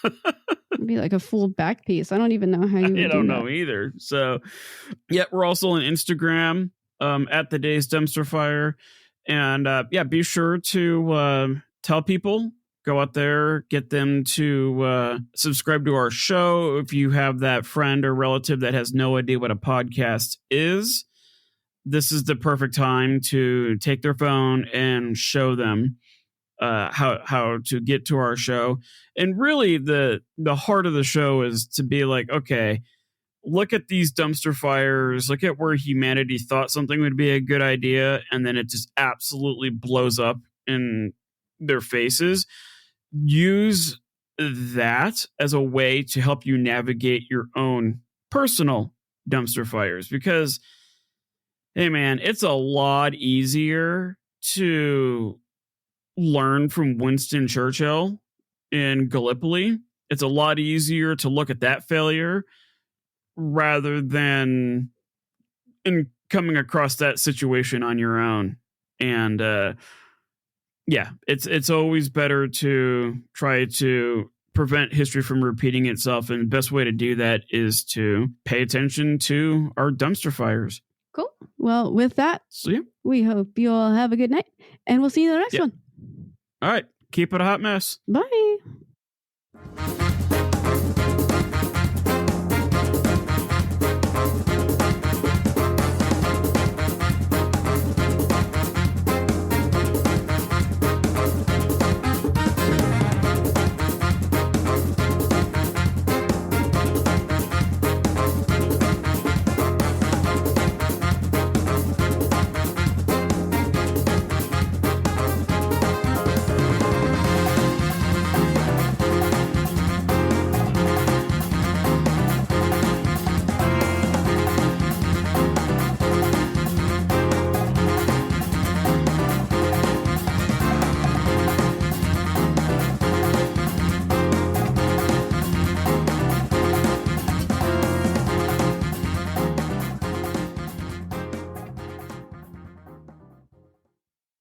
It'd be like a full back piece. I don't even know how you would I don't know either. So yeah, we're also on Instagram at the Day's Dumpster Fire. And be sure to tell people, go out there, get them to subscribe to our show. If you have that friend or relative that has no idea what a podcast is, this is the perfect time to take their phone and show them how to get to our show. And really, the heart of the show is to be like, okay, look at these dumpster fires, look at where humanity thought something would be a good idea, and then it just absolutely blows up in their faces. Use that as a way to help you navigate your own personal dumpster fires, because, hey man, it's a lot easier to learn from Winston Churchill in Gallipoli. It's a lot easier to look at that failure rather than in coming across that situation on your own. And it's always better to try to prevent history from repeating itself. And the best way to do that is to pay attention to our dumpster fires. Cool. Well, with that, yeah. We hope you all have a good night, and we'll see you in the next one. All right. Keep it a hot mess. Bye.